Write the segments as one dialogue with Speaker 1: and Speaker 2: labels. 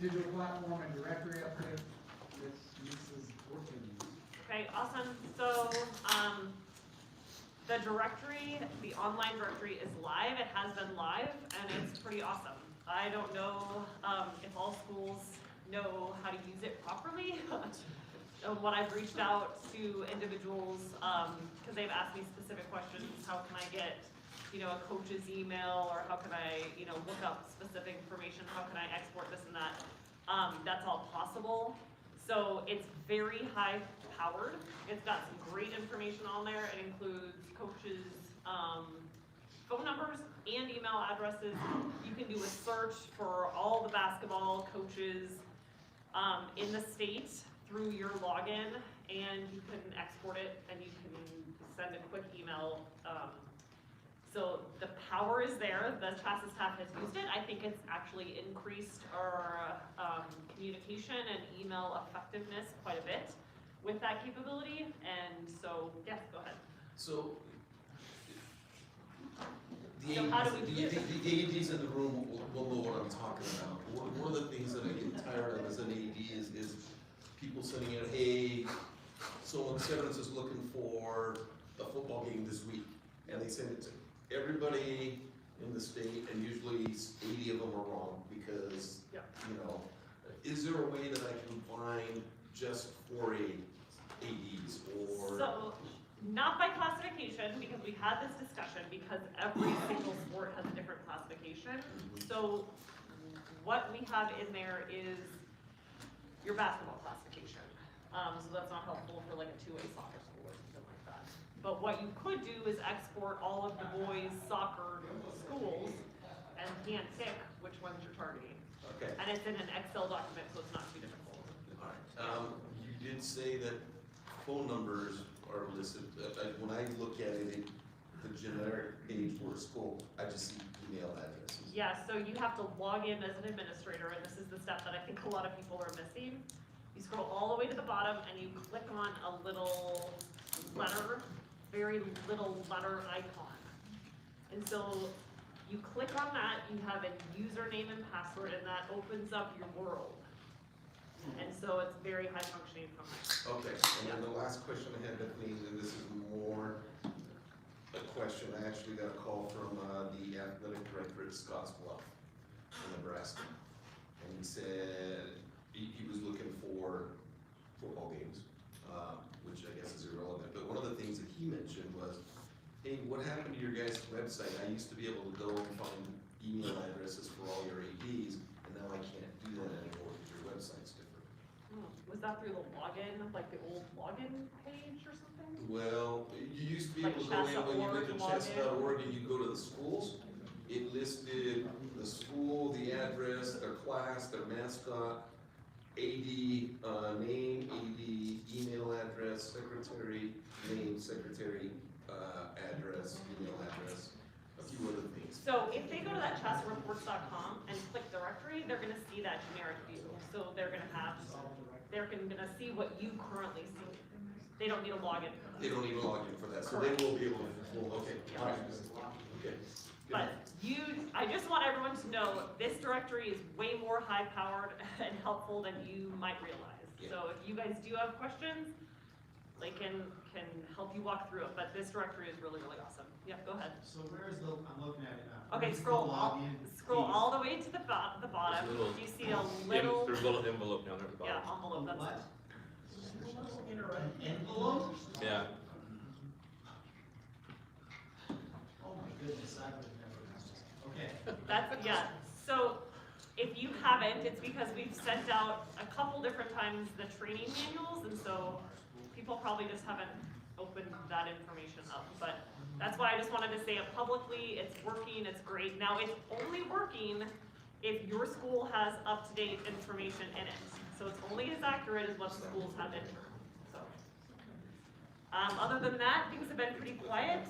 Speaker 1: digital platform and directory update with Mrs. Ortiz.
Speaker 2: Okay, awesome. So the directory, the online directory is live. It has been live, and it's pretty awesome. I don't know if all schools know how to use it properly. When I've reached out to individuals, because they've asked me specific questions, how can I get, a coach's email, or how can I, look up specific information, how can I export this and that, that's all possible. So it's very high powered. It's got some great information on there. It includes coaches' phone numbers and email addresses. You can do a search for all the basketball coaches in the state through your login, and you can export it and you can send a quick email. So the power is there. The CHSAA staff has used it. I think it's actually increased our communication and email effectiveness quite a bit with that capability. And so, yes, go ahead.
Speaker 3: So,
Speaker 2: So how do we do it?
Speaker 3: the ADs in the room will know what I'm talking about. One of the things that I get tired of as an AD is people sending in, hey, so Severance is looking for a football game this week, and they send it to everybody in the state, and usually 80 of them are wrong because, is there a way that I can find just for ADs or?
Speaker 2: So, not by classification, because we had this discussion, because every single sport has a different classification. So what we have in there is your basketball classification. So that's not helpful for like a 2A soccer school or something like that. But what you could do is export all of the boys' soccer schools and hand pick which ones you're targeting.
Speaker 3: Okay.
Speaker 2: And it's in an Excel document, so it's not too difficult.
Speaker 3: All right. You did say that phone numbers are listed. When I look at it, the generic page for a school, I just see email addresses.
Speaker 2: Yeah, so you have to log in as an administrator, and this is the step that I think a lot of people are missing. You scroll all the way to the bottom and you click on a little letter, very little letter icon. And so you click on that, you have a username and password, and that opens up your world. And so it's very high functioning from there.
Speaker 3: Okay, and then the last question I had, Bethany, and this is more a question. I actually got a call from the athletic director at Scottsbluff in Nebraska. And he said he was looking for football games, which I guess is irrelevant. But one of the things that he mentioned was, hey, what happened to your guys' website? I used to be able to go and find email addresses for all your ADs, and now I can't do that anymore because your website's different.
Speaker 2: Was that through the login, like the old login page or something?
Speaker 3: Well, you used to be
Speaker 2: Like
Speaker 3: able to go in when you went to
Speaker 2: CHSAA.org,
Speaker 3: CHSAA.org and you go to the schools. It listed the school, the address, their class, their mascot, AD name, AD email address, secretary name, secretary address, email address, a few other things.
Speaker 2: So if they go to that CHSAAreports.com and click directory, they're gonna see that generic view. So they're gonna see what you currently see. They don't need a login for that.
Speaker 3: They don't need a login for that, so
Speaker 2: Correct.
Speaker 3: they will be able to, okay, all right, okay. Good.
Speaker 2: But I just want everyone to know, this directory is way more high powered and helpful than you might realize.
Speaker 3: Yeah.
Speaker 2: So if you guys do have questions, they can help you walk through it, but this directory is really, really awesome. Yep, go ahead.
Speaker 1: So where's I'm looking at it now.
Speaker 2: Okay,
Speaker 1: Where's the
Speaker 2: scroll
Speaker 1: login
Speaker 2: all the way to the bottom.
Speaker 4: There's a little-
Speaker 2: Do you see a little,
Speaker 4: There's a little envelope down there at the
Speaker 2: yeah,
Speaker 4: bottom.
Speaker 2: envelope, that's
Speaker 1: What?
Speaker 2: it.
Speaker 1: An envelope?
Speaker 4: Yeah.
Speaker 1: Oh my goodness, I would have never done this. Okay.
Speaker 2: That's, yeah, so if you haven't, it's because we've sent out a couple different times the training manuals, and so people probably just haven't opened that information up, but that's why I just wanted to say it publicly. It's working, it's great. Now, it's only working if your school has up-to-date information in it. So it's only as accurate as what the schools have in it. So, other than that, things have been pretty quiet.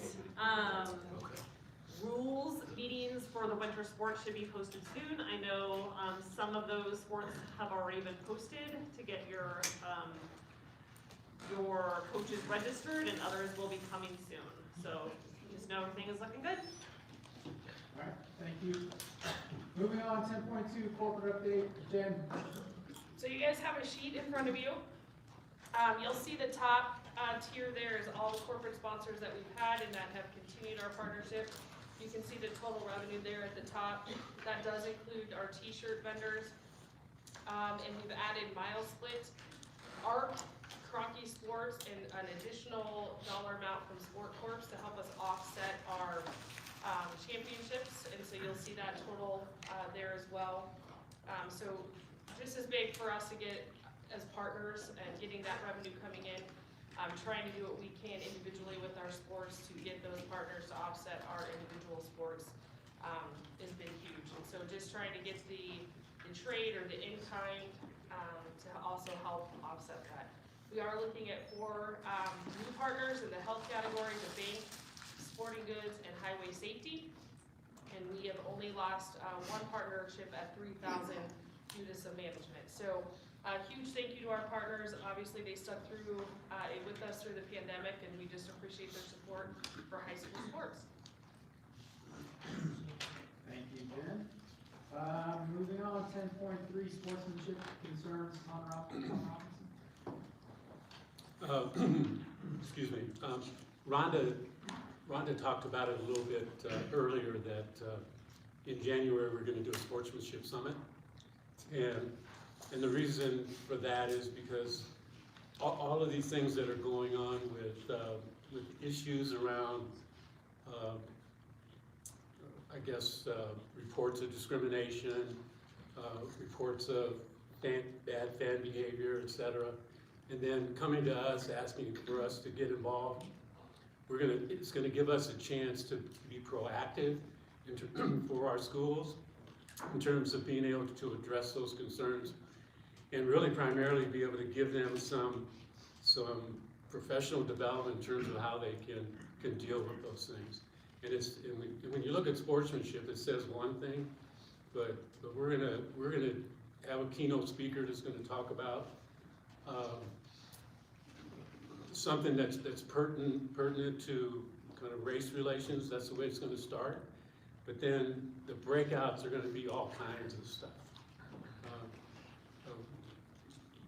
Speaker 2: Rules meetings for the winter sports should be posted soon. I know some of those sports have already been posted to get your coaches registered, and others will be coming soon. So just know everything is looking good.
Speaker 1: All right. Thank you. Moving on, 10.2, corporate update. Jen?
Speaker 4: So you guys have a sheet in front of you. You'll see the top tier there is all the corporate sponsors that we've had and that have continued our partnership. You can see the total revenue there at the top. That does include our t-shirt vendors. And we've added Mile Split, ARC, Crocky Sports, and an additional dollar amount from Sport Corps to help us offset our championships. And so you'll see that total there as well. So just as big for us to get as partners and getting that revenue coming in. Trying to do what we can individually with our sports to get those partners to offset our individual sports has been huge. And so just trying to get the trade or the in-kind to also help offset that. We are looking at 4 new partners in the health category, the bank, sporting goods, and highway safety. And we have only lost 1 partnership at 3,000 due to some management. So a huge thank you to our partners. Obviously, they stuck through with us through the pandemic, and we just appreciate their support for high school sports.
Speaker 1: Thank you, Jen. Moving on, 10.3, sportsmanship concerns. Tom Robinson?
Speaker 5: Excuse me. Rhonda talked about it a little bit earlier that in January we're going to do a Sportsmanship Summit. And the reason for that is because all of these things that are going on with issues around, I guess, reports of discrimination, reports of bad fan behavior, etc., and then coming to us asking for us to get involved, it's gonna give us a chance to be proactive for our schools in terms of being able to address those concerns, and really primarily be able to give them some professional development in terms of how they can deal with those things. And when you look at sportsmanship, it says one thing, but we're gonna have a keynote speaker that's gonna talk about something that's pertinent to kind of race relations. That's the way it's gonna start. But then the breakouts are gonna be all kinds of stuff.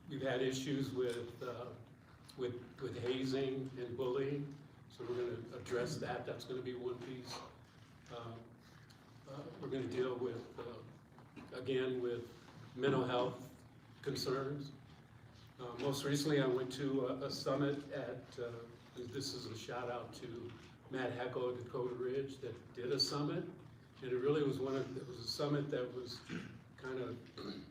Speaker 5: We've had issues with hazing and bullying, so we're going to address that. That's going to be one piece. We're going to deal with, again, with mental health concerns. Most recently, I went to a summit at, this is a shout out to Matt Heckel at Dakota Ridge that did a summit, and it really was it was a summit that was kind of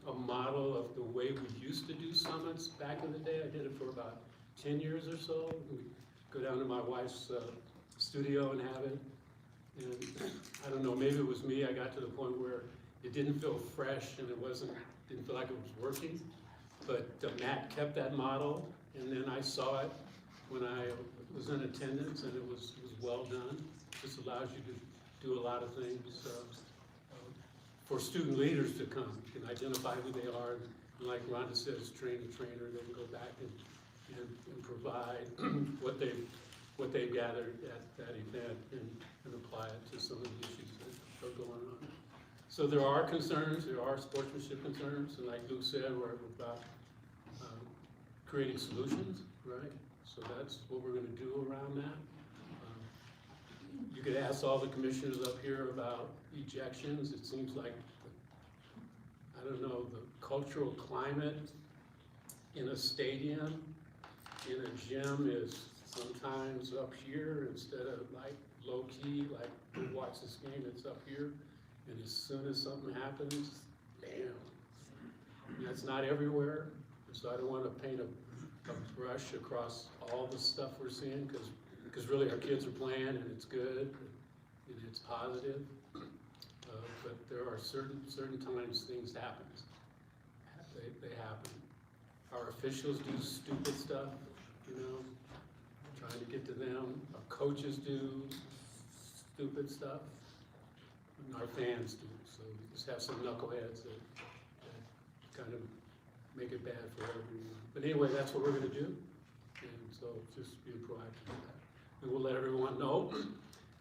Speaker 5: a model of the way we used to do summits back in the day. I did it for about 10 years or so. We go down to my wife's studio and have it. And I don't know, maybe it was me, I got to the point where it didn't feel fresh and didn't feel like it was working. But Matt kept that model, and then I saw it when I was in attendance, and it was well done. This allows you to do a lot of things for student leaders to come. You can identify who they are, and like Rhonda says, train the trainer. They can go back and provide what they've gathered at that event and apply it to some of the issues that are going on. So there are concerns, there are sportsmanship concerns, and like Luke said, we're about creating solutions, right? So that's what we're going to do around that. You could ask all the commissioners up here about ejections. It seems like, I don't know, the cultural climate in a stadium, in a gym is sometimes up here instead of like low key, like we watch this game, it's up here. And as soon as something happens, bam. And that's not everywhere. So I don't want to paint a brush across all the stuff we're seeing, because really our kids are playing and it's good and it's positive. But there are certain times things happen. They happen. Our officials do stupid stuff, you know, trying to get to them. Our coaches do stupid stuff. And our fans do. So we just have some knuckleheads that kind of make it bad for everyone. But anyway, that's what we're going to do. And so just be proactive with that. And we'll let everyone know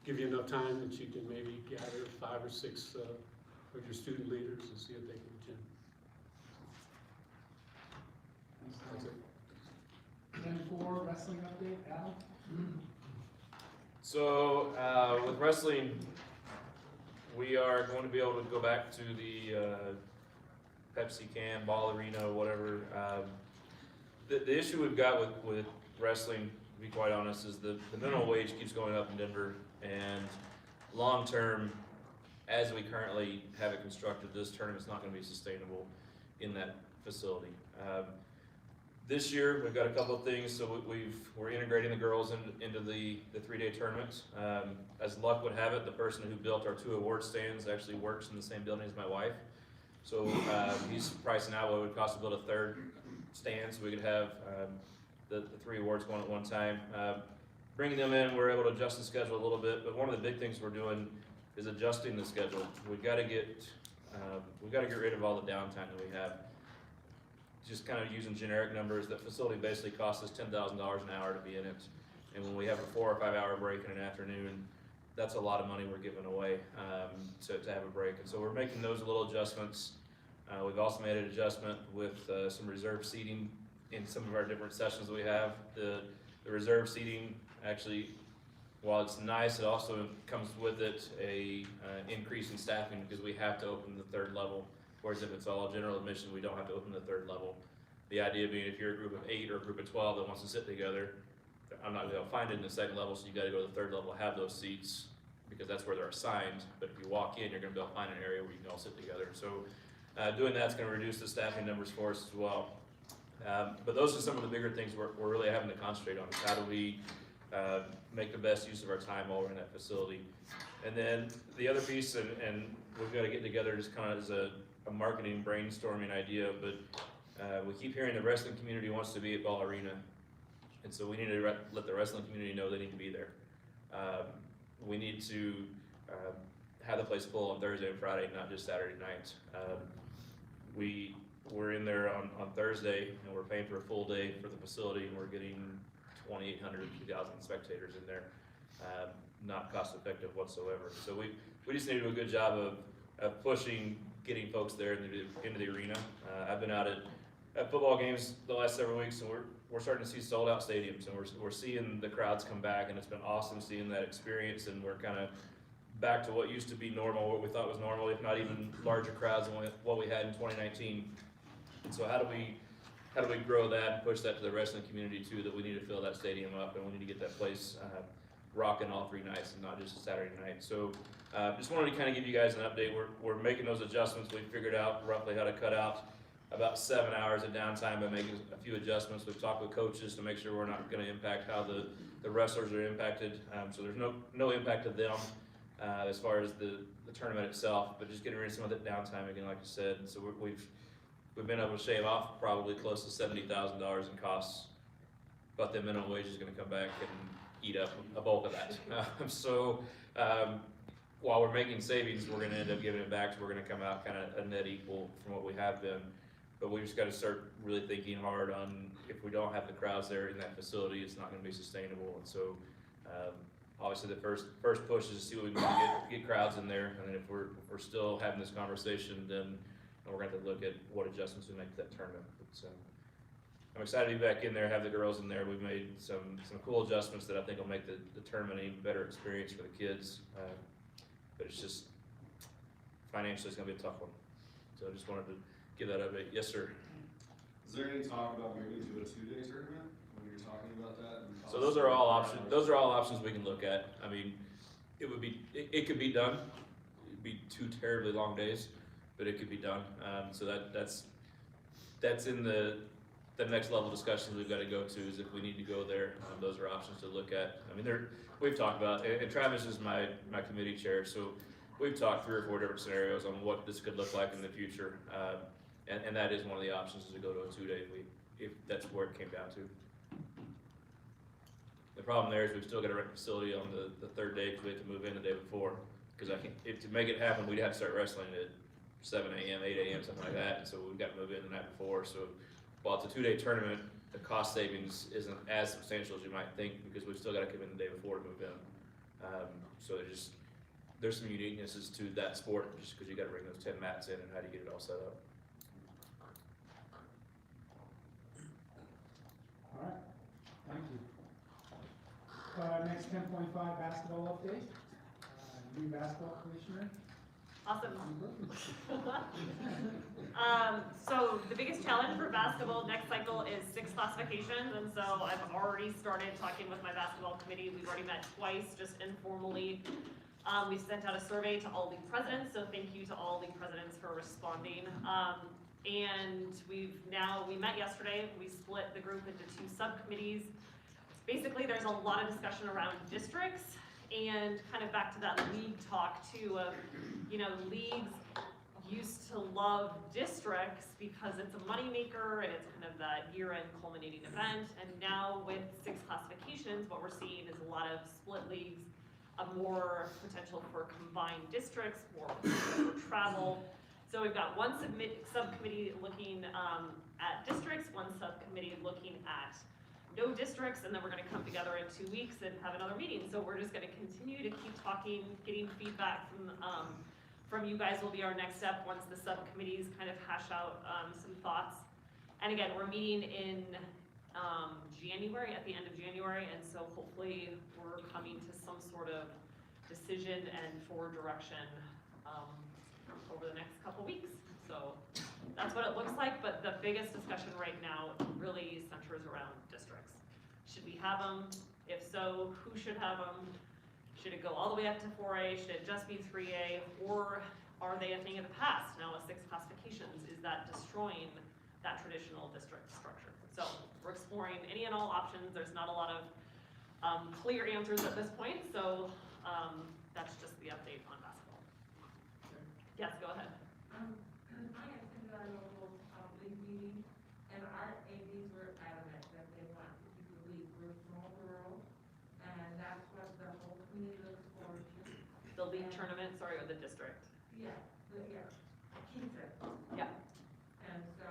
Speaker 5: give you enough time that you can maybe gather 5 or 6 of your student leaders and see if they can attend. That's it.
Speaker 1: 10-4 wrestling update, Al?
Speaker 6: So, with wrestling, we are going to be able to go back to the Pepsi can, ball arena, whatever. The issue we've got with wrestling, to be quite honest, is the minimum wage keeps going up in Denver, and long-term, as we currently have it constructed, this tournament's not gonna be sustainable in that facility. This year, we've got a couple of things, so we're integrating the girls into the 3-day tournament. As luck would have it, the person who built our 2 award stands actually works in the same building as my wife. So he's pricing out what it would cost to build a 3rd stand, so we could have the 3 awards going at one time. Bringing them in, we're able to adjust the schedule a little bit, but one of the big things we're doing is adjusting the schedule. We've got to get rid of all the downtime that we have. Just kind of using generic numbers, that facility basically costs us $10,000 an hour to be in it. And when we have a 4 or 5 hour break in an afternoon, that's a lot of money we're giving away to have a break. And so we're making those little adjustments. We've also made an adjustment with some reserve seating in some of our different sessions that we have. The reserve seating actually, while it's nice, it also comes with it a increase in staffing because we have to open the 3rd level. Whereas if it's all general admission, we don't have to open the 3rd level. The idea being if you're a group of 8 or a group of 12 that wants to sit together, I'm not gonna find it in the 2nd level, so you gotta go to the 3rd level, have those seats, because that's where they're assigned. But if you walk in, you're gonna be able to find an area where you can all sit together. So doing that's gonna reduce the staffing numbers for us as well. But those are some of the bigger things we're really having to concentrate on. How do we make the best use of our time while we're in that facility? And then the other piece, and we've gotta get together just kind of as a marketing brainstorming idea, but we keep hearing the wrestling community wants to be at Ball Arena, and so we need to let the wrestling community know they need to be there. We need to have the place full on Thursday and Friday, not just Saturday night. We're in there on Thursday, and we're paying for a full day for the facility, and we're getting 2,800, 2,000 spectators in there. Not cost effective whatsoever. So we just need to do a good job of pushing, getting folks there into the arena. I've been out at football games the last several weeks, and we're starting to see sold out stadiums, and we're seeing the crowds come back, and it's been awesome seeing that experience, and we're kind of back to what used to be normal, what we thought was normal, if not even larger crowds than what we had in 2019. And so how do we grow that and push that to the wrestling community too, that we need to fill that stadium up, and we need to get that place rocking all 3 nights and not just a Saturday night. So just wanted to kind of give you guys an update. We're making those adjustments. We've figured out roughly how to cut out about 7 hours of downtime by making a few adjustments. We've talked with coaches to make sure we're not going to impact how the wrestlers are impacted. So there's no impact to them as far as the tournament itself, but just getting rid of some of that downtime again, like I said. So we've been able to shave off probably close to $70,000 in costs, but the minimum wage is going to come back and eat up a bulk of that. While we're making savings, we're going to end up giving it back, so we're going to come out kind of a net equal from what we have been. But we just got to start really thinking hard on, if we don't have the crowds there in that facility, it's not going to be sustainable. And so obviously the first push is to see what we can do to get crowds in there, and then if we're still having this conversation, then we're going to have to look at what adjustments we make to that tournament. So I'm excited to be back in there, have the girls in there. We've made some cool adjustments that I think will make the tournament an even better experience for the kids. But it's just, financially, it's gonna be a tough one. So I just wanted to give that update. Yes, sir.
Speaker 7: Is there any talk about moving to a 2-day tournament when you're talking about that?
Speaker 6: So those are all options. Those are all options we can look at. I mean, it could be done. It'd be 2 terribly long days, but it could be done. So that's in the next level discussions we've got to go to, is if we need to go there. Those are options to look at. I mean, we've talked about, and Travis is my committee chair, so we've talked 3 or 4 different scenarios on what this could look like in the future. And that is one of the options, is to go to a 2-day if that's where it came down to. The problem there is we've still got to rent a facility on the 3rd day, because we have to move in the day before. Because to make it happen, we'd have to start wrestling at 7 a.m., 8 a.m., something like that. And so we've got to move in the night before. So while it's a 2-day tournament, the cost savings isn't as substantial as you might think, because we've still got to come in the day before to move in. So there's some uniquenesses to that sport, just because you gotta bring those 10 mats in and how do you get it all set up.
Speaker 1: All right, thank you. Next 10.5 basketball update. New basketball commissioner.
Speaker 2: Awesome. So the biggest challenge for basketball next cycle is 6 classifications, and so I've already started talking with my basketball committee. We've already met twice, just informally. We sent out a survey to all league presidents, so thank you to all league presidents for responding. And we met yesterday, we split the group into 2 subcommittees. Basically, there's a lot of discussion around districts, and kind of back to that league talk too of, leagues used to love districts because it's a moneymaker and it's kind of that year-end culminating event. And now with 6 classifications, what we're seeing is a lot of split leagues, a more potential for combined districts, more potential for travel. So we've got one subcommittee looking at districts, one subcommittee looking at no districts, and then we're gonna come together in 2 weeks and have another meeting. So we're just gonna continue to keep talking, getting feedback from you guys will be our next step once the subcommittees kind of hash out some thoughts. And again, we're meeting in January, at the end of January, and so hopefully we're coming to some sort of decision and forward direction over the next couple weeks. So that's what it looks like, but the biggest discussion right now really centers around districts. Should we have them? If so, who should have them? Should it go all the way up to 4A? Should it just be 3A? Or are they a thing of the past now with 6 classifications? Is that destroying that traditional district structure? So we're exploring any and all options. There's not a lot of clear answers at this point, so that's just the update on basketball. Yes, go ahead.
Speaker 8: I attended our local league meeting, and our ADs were adamant that they want to keep the league small rural, and that's what the whole community looks forward to.
Speaker 2: The league tournament, sorry, or the district?
Speaker 8: Yeah, keep it.
Speaker 2: Yeah.
Speaker 8: And so,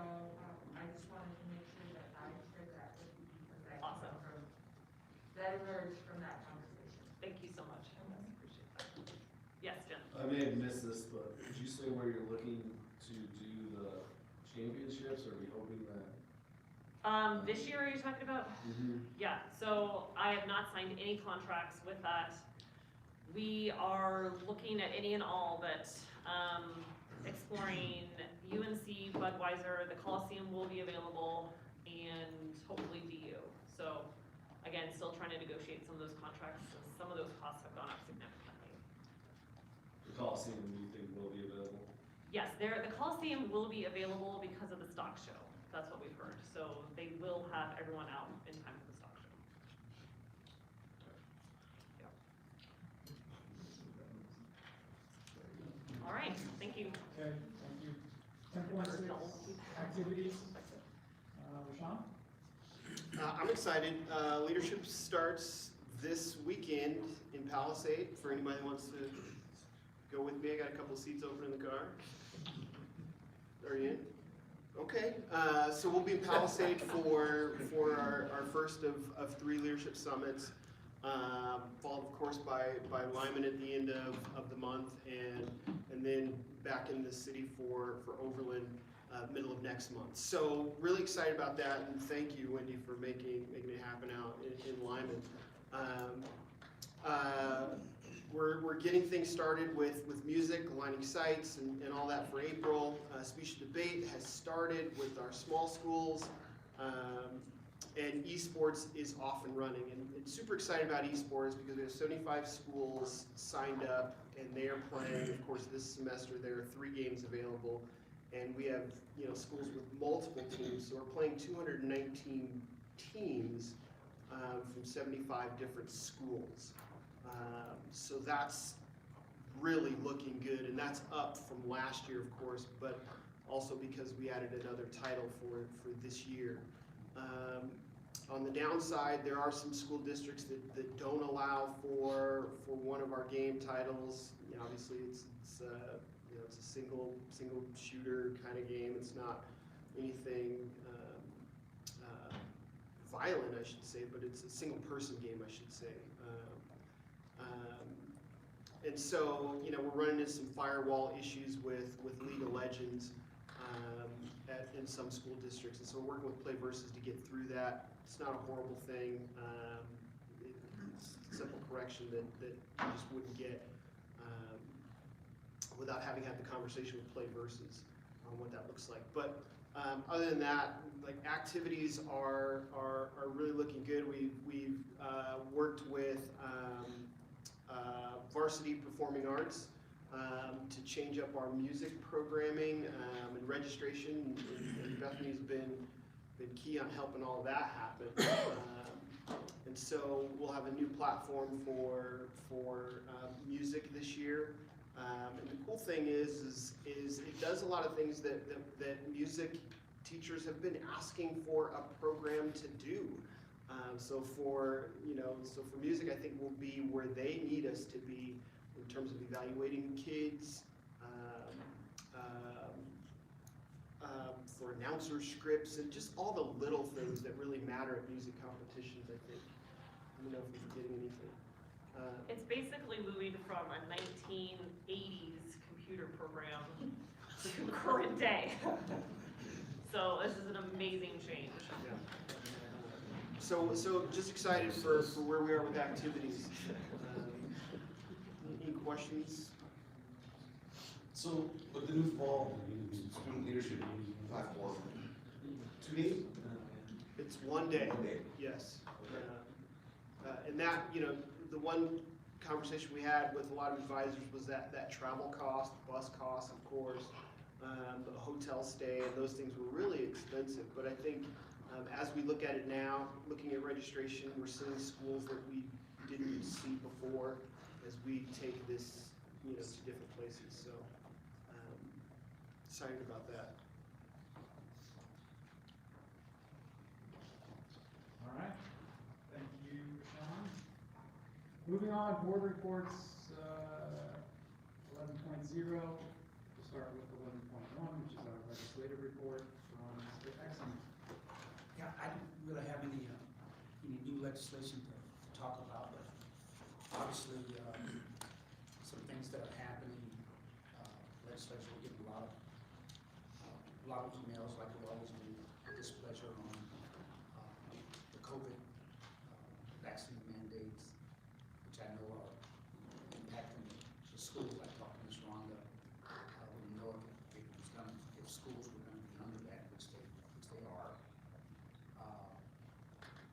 Speaker 8: I just wanted to make sure that I shared that with you, because that
Speaker 2: Awesome.
Speaker 8: that emerged from that conversation.
Speaker 2: Thank you so much. Appreciate that. Yes, Jen?
Speaker 7: I may have missed this, but did you say where you're looking to do the championships, or are we hoping that?
Speaker 2: This year, are you talking about? Yeah, so I have not signed any contracts with that. We are looking at any and all, but exploring UNC, Budweiser, the Coliseum will be available, and hopefully DU. So again, still trying to negotiate some of those contracts, since some of those costs have gone up significantly.
Speaker 7: The Coliseum, do you think will be available?
Speaker 2: Yes, the Coliseum will be available because of the stock show. That's what we've heard. So they will have everyone out in time for the stock show. Yep. All right, thank you.
Speaker 1: Okay, thank you. 10.6 activities. Rashawn?
Speaker 9: I'm excited. Leadership starts this weekend in Palisade. For anybody that wants to go with me, I got a couple of seats open in the car. Are you in? Okay. So we'll be in Palisade for our first of 3 leadership summits. Followed, of course, by Lyman at the end of the month, and then back in the city for Overland. Middle of next month. So really excited about that, and thank you, Wendy, for making it happen out in Lyman. We're getting things started with music, aligning sites, and all that for April. Speech and debate has started with our small schools, and esports is off and running. And super excited about esports because we have 75 schools signed up, and they are playing. Of course, this semester there are 3 games available. And we have, schools with multiple teams, so we're playing 219 teams from 75 different schools. So that's really looking good, and that's up from last year, of course, but also because we added another title for this year. On the downside, there are some school districts that don't allow for one of our game titles. Obviously, it's a single shooter kind of game. It's not anything violent, I should say, but it's a single person game, I should say. And so, you know, we're running into some firewall issues with League of Legends in some school districts, and so we're working with Play Versus to get through that. It's not a horrible thing. It's a simple correction that you just wouldn't get without having had the conversation with Play Versus on what that looks like. But other than that, like, activities are really looking good. We've worked with Varsity Performing Arts to change up our music programming and registration, and Bethany's been key on helping all that happen. And so we'll have a new platform for music this year. And the cool thing is it does a lot of things that music teachers have been asking for a program to do. So for music, I think we'll be where they need us to be in terms of evaluating kids, for announcer scripts, and just all the little things that really matter at music competitions, I think. I don't know if we're forgetting anything.
Speaker 2: It's basically moving from a 1980s computer program to current day. So this is an amazing change.
Speaker 9: Yeah. So just excited for where we are with activities. Any questions?
Speaker 3: So with the new fall student leadership platform, 2 days?
Speaker 9: It's one day.
Speaker 3: 1 day.
Speaker 9: Yes. And that, you know, the one conversation we had with a lot of advisors was that travel cost, bus cost, of course, the hotel stay, and those things were really expensive. But I think as we look at it now, looking at registration, we're seeing schools that we didn't see before as we take this, you know, to different places. So excited about that.
Speaker 1: All right, thank you, Sean. Moving on, board reports, 11.0. We'll start with 11.1, which is our legislative report from Mr. Exum.
Speaker 10: Yeah, I didn't really have any new legislation to talk about, but obviously, some things that are happening, legislature, we're getting a lot of emails, like we always do, displeasure on the COVID vaccine mandates, which I know are impacting the schools. I talked to Ms. Rhonda, we know if schools were gonna be under that, which they are.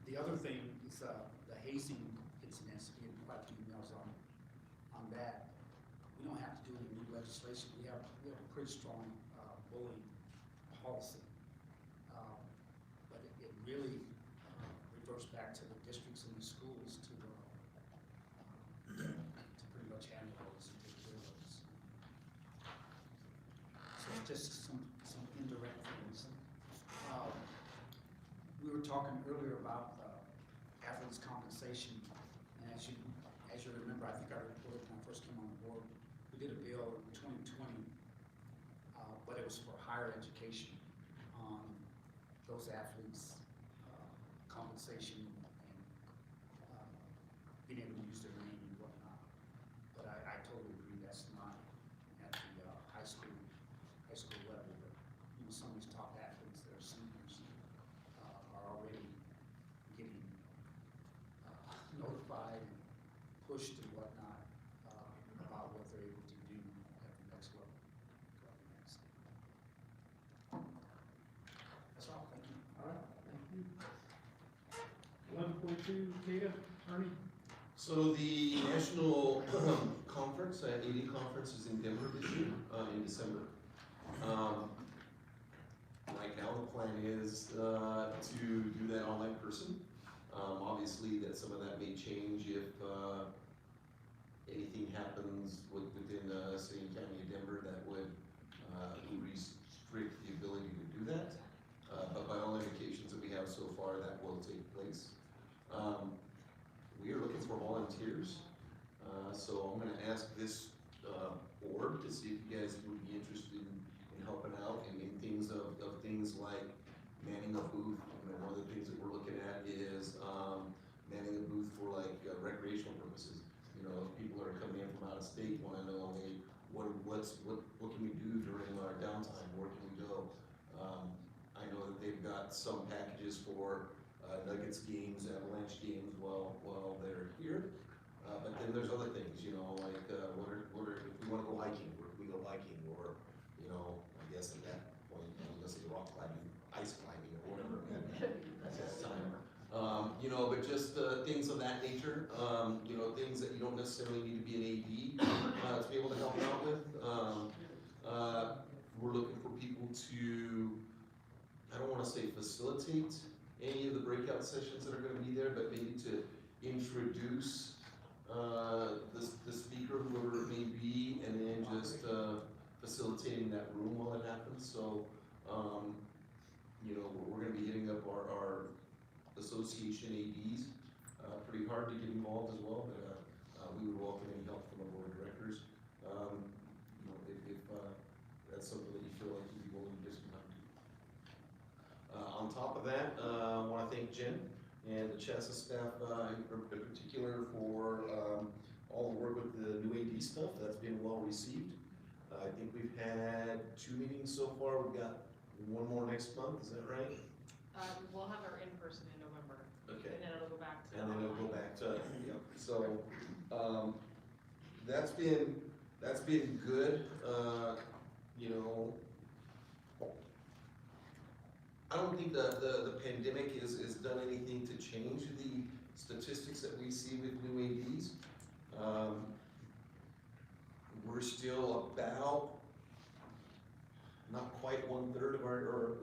Speaker 10: The other thing is the hazing incidents, we have quite a few emails on that. We don't have to do any new legislation. We have a pretty strong bullying policy. But it really reverts back to the districts and the schools to pretty much handle those and take care of those. So it's just some indirect things. We were talking earlier about athletes' compensation, and as you remember, I think I reported when I first came on the board, we did a bill in 2020, but it was for higher education on those athletes' compensation and being able to use their name and whatnot. But I totally agree that's not at the high school level. But you know, some of these top athletes that are seniors are already getting notified and pushed and whatnot about what they're able to do at the next level. That's all, thank you.
Speaker 1: All right, thank you. 11.2, Kata, Ernie?
Speaker 3: So the national conference, AD conference is in Denver this year, in December. Right now, the plan is to do that online person. Obviously, that some of that may change if anything happens within the city and county of Denver that would restrict the ability to do that. But by all indications that we have so far, that will take place. We are looking for volunteers, so I'm going to ask this board to see if you guys would be interested in helping out and in things of things like manning a booth. You know, one of the things that we're looking at is manning a booth for like recreational purposes. You know, if people are coming in from out of state, wanna know, hey, what can we do during our downtime, where can we go? I know that they've got some packages for, Nuggets games, Avalanche games while they're here. But then there's other things, you know, like, if we wanna go hiking, where can we go hiking, or, you know, I guess at that point, you know, let's say rock climbing, ice climbing, or whatever, at that time. You know, but just, things of that nature, you know, things that you don't necessarily need to be an AD, to be able to help out with. We're looking for people to, I don't wanna say facilitate any of the breakout sessions that are gonna be there, but maybe to introduce the speaker, whoever it may be, and then just facilitating that room while it happens. So, you know, we're gonna be hitting up our association ADs pretty hard to get involved as well, but we would welcome any help from the board of directors. You know, if that's something that you feel like you'd be willing to just come to. On top of that, I wanna thank Jen and the CHSAA staff in particular for all the work with the new AD stuff. That's been well received. I think we've had 2 meetings so far. We've got one more next month, is that right?
Speaker 2: We'll have our in-person in November,
Speaker 3: Okay.
Speaker 2: and then it'll go back to
Speaker 3: And then it'll go
Speaker 2: online.
Speaker 3: back to, yep, so, that's been good, you know. I don't think the pandemic has done anything to change the statistics that we see with new ADs. We're still about, not quite 1/3 of our,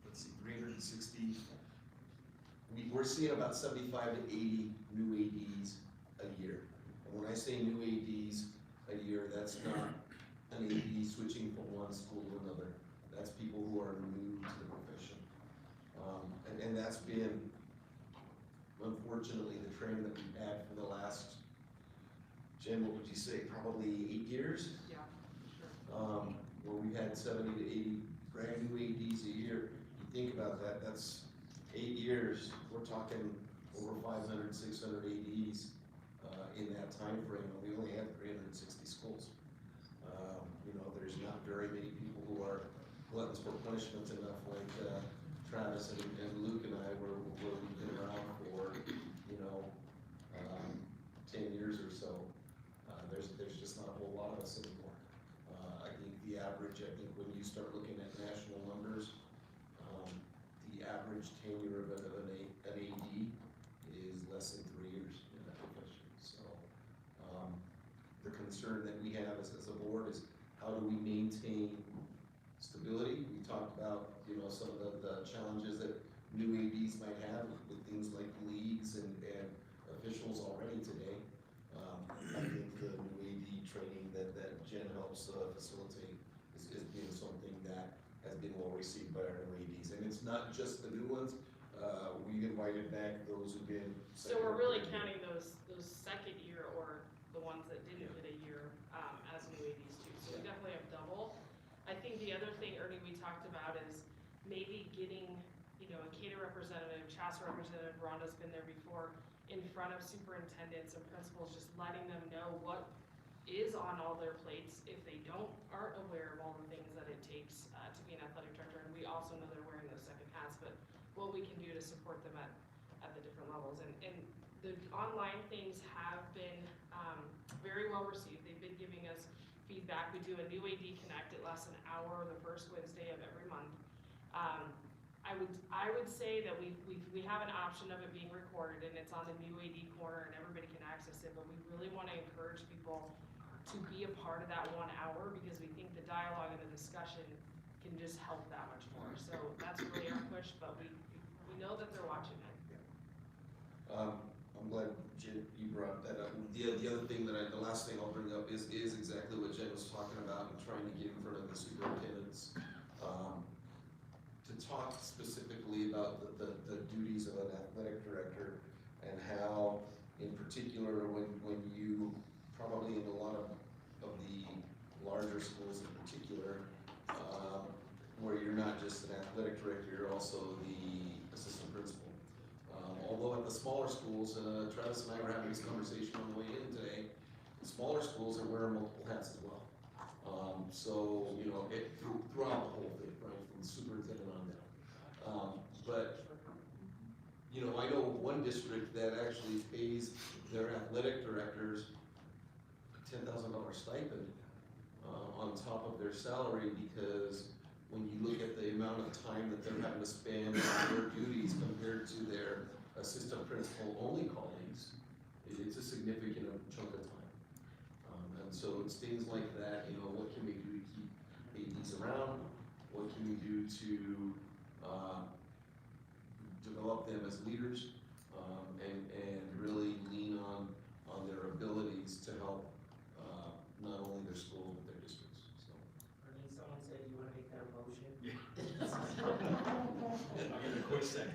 Speaker 3: let's see, 360. We're seeing about 75 to 80 new ADs a year. And when I say new ADs a year, that's not an AD switching from one school to another. That's people who are new to the profession. And that's been, unfortunately, the trend that we've had for the last, Jen, what would you say, probably 8 years?
Speaker 2: Yeah, sure.
Speaker 3: Where we've had 70 to 80 brand new ADs a year. You think about that, that's 8 years. We're talking over 500, 600 ADs in that time frame, and we only have 360 schools. You know, there's not very many people who are gluttons for punishment enough like Travis and Luke and I, where we've been around for, you know, 10 years or so. There's just not a whole lot of us anymore. I think the average, when you start looking at national numbers, the average tenure of an AD is less than 3 years in that profession. So, the concern that we have as a board is how do we maintain stability? We talked about, you know, some of the challenges that new ADs might have with things like leagues and officials already today. I think the new AD training that Jen helps facilitate is being something that has been well received by our new ADs. And it's not just the new ones. We invited back those who've been.
Speaker 2: So we're really counting those second year or the ones that didn't get a year as new ADs too. So we definitely have double. I think the other thing, Ernie, we talked about is maybe getting, you know, a CHSAA representative, CHSAA representative, Rhonda's been there before, in front of superintendents and principals, just letting them know what is on all their plates if they aren't aware of all the things that it takes to be an athletic director. And we also know they're wearing those second hats, but what we can do to support them at the different levels. And the online things have been very well received. They've been giving us feedback. We do a new AD Connect. It lasts an hour the first Wednesday of every month. I would say that we have an option of it being recorded and it's on the new AD corner and everybody can access it, but we really want to encourage people to be a part of that 1 hour because we think the dialogue and the discussion can just help that much more. So that's really our push, but we know that they're watching it.
Speaker 3: I'm glad Jen, you brought that up. The other thing the last thing I'll bring up is exactly what Jen was talking about and trying to get in front of the superintendents. To talk specifically about the duties of an athletic director and how, in particular, when you, probably in a lot of the larger schools in particular, where you're not just an athletic director, you're also the assistant principal. All although at the smaller schools, Travis and I were having this conversation on the way in today, the smaller schools are wearing multiple hats as well. So, you know, throughout the whole thing, right, from the superintendent on down. But, you know, I know one district that actually pays their athletic directors a $10,000 stipend on top of their salary, because when you look at the amount of time that they're having to spend on their duties compared to their assistant principal only colleagues, it's a significant chunk of time. And so it's things like that, you know, what can we do to keep ADs around? What can we do to develop them as leaders, and really lean on their abilities to help not only their school, but their districts, so.
Speaker 11: Ernie, someone said you wanna make that a motion?
Speaker 7: I'll give it a quick second.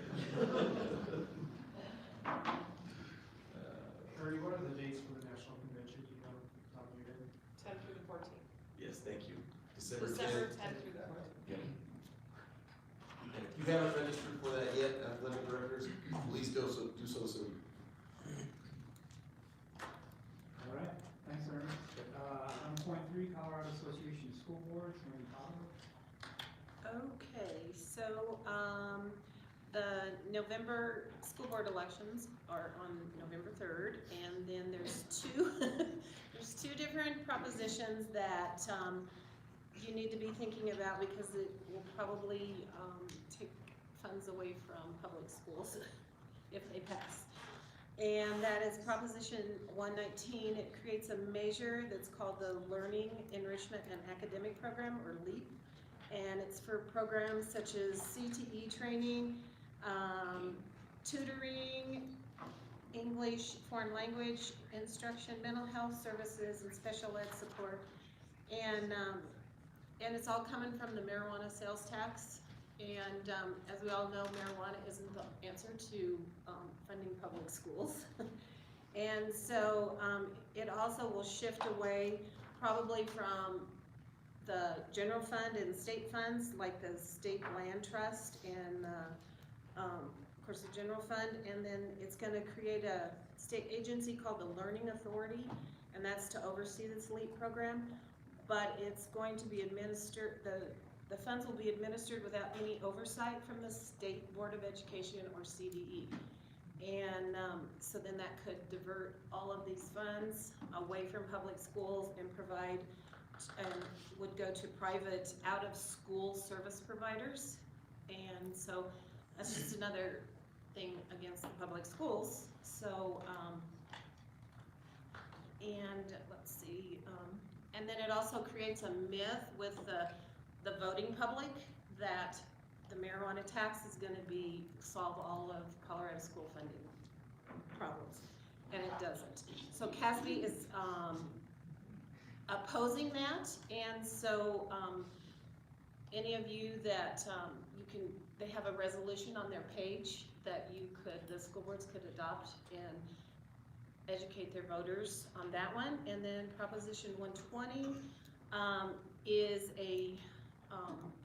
Speaker 1: Ernie, what are the dates for the national convention, do you know, off the top of your head?
Speaker 4: 10 through the 14th.
Speaker 3: Yes, thank you. December
Speaker 4: December
Speaker 3: 10th.
Speaker 4: 10th through the 14th.
Speaker 3: Yep. And if you haven't registered for that yet, athletic directors, please do so soon.
Speaker 1: All right, thanks, Ernie. On point 3, Colorado Association of School Boards, Randy Potter.
Speaker 12: Okay, so, the November school board elections are on November 3rd, and then there's two different propositions that, you need to be thinking about, because it will probably, take funds away from public schools if they pass. And that is Proposition 119. It creates a measure that's called the Learning, Enrichment, and Academic Program, or LEAP. And it's for programs such as CTE training, tutoring, English, foreign language instruction, mental health services, and special ed support. And it's all coming from the marijuana sales tax. And as we all know, marijuana isn't the answer to funding public schools. And so it also will shift away probably from the general fund and state funds, like the state land trust and of course the general fund, and then it's gonna create a state agency called the Learning Authority, and that's to oversee this LEAP program. But it's going to be administered, the funds will be administered without any oversight from the State Board of Education or CDE. And so then that could divert all of these funds away from public schools and provide, and would go to private out-of-school service providers. And so that's just another thing against the public schools. So, and let's see, and then it also creates a myth with the voting public that the marijuana tax is gonna solve all of Colorado school funding problems, and it doesn't. So CASB is opposing that, and so any of you that they have a resolution on their page that the school boards could adopt and educate their voters on that one. And then Proposition 120 is a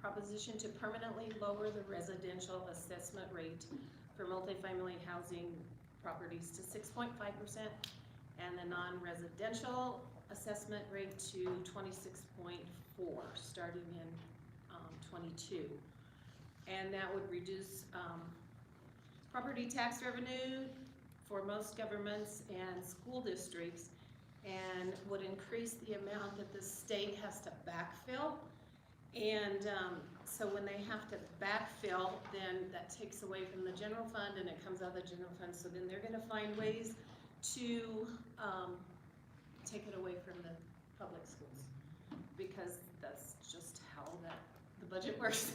Speaker 12: proposition to permanently lower the residential assessment rate for multifamily housing properties to 6.5%, and the non-residential assessment rate to 26.4, starting in 22. And that would reduce property tax revenue for most governments and school districts, and would increase the amount that the state has to backfill. And so when they have to backfill, then that takes away from the general fund, and it comes out of the general fund. So then they're gonna find ways to take it away from the public schools, because that's just how the budget works.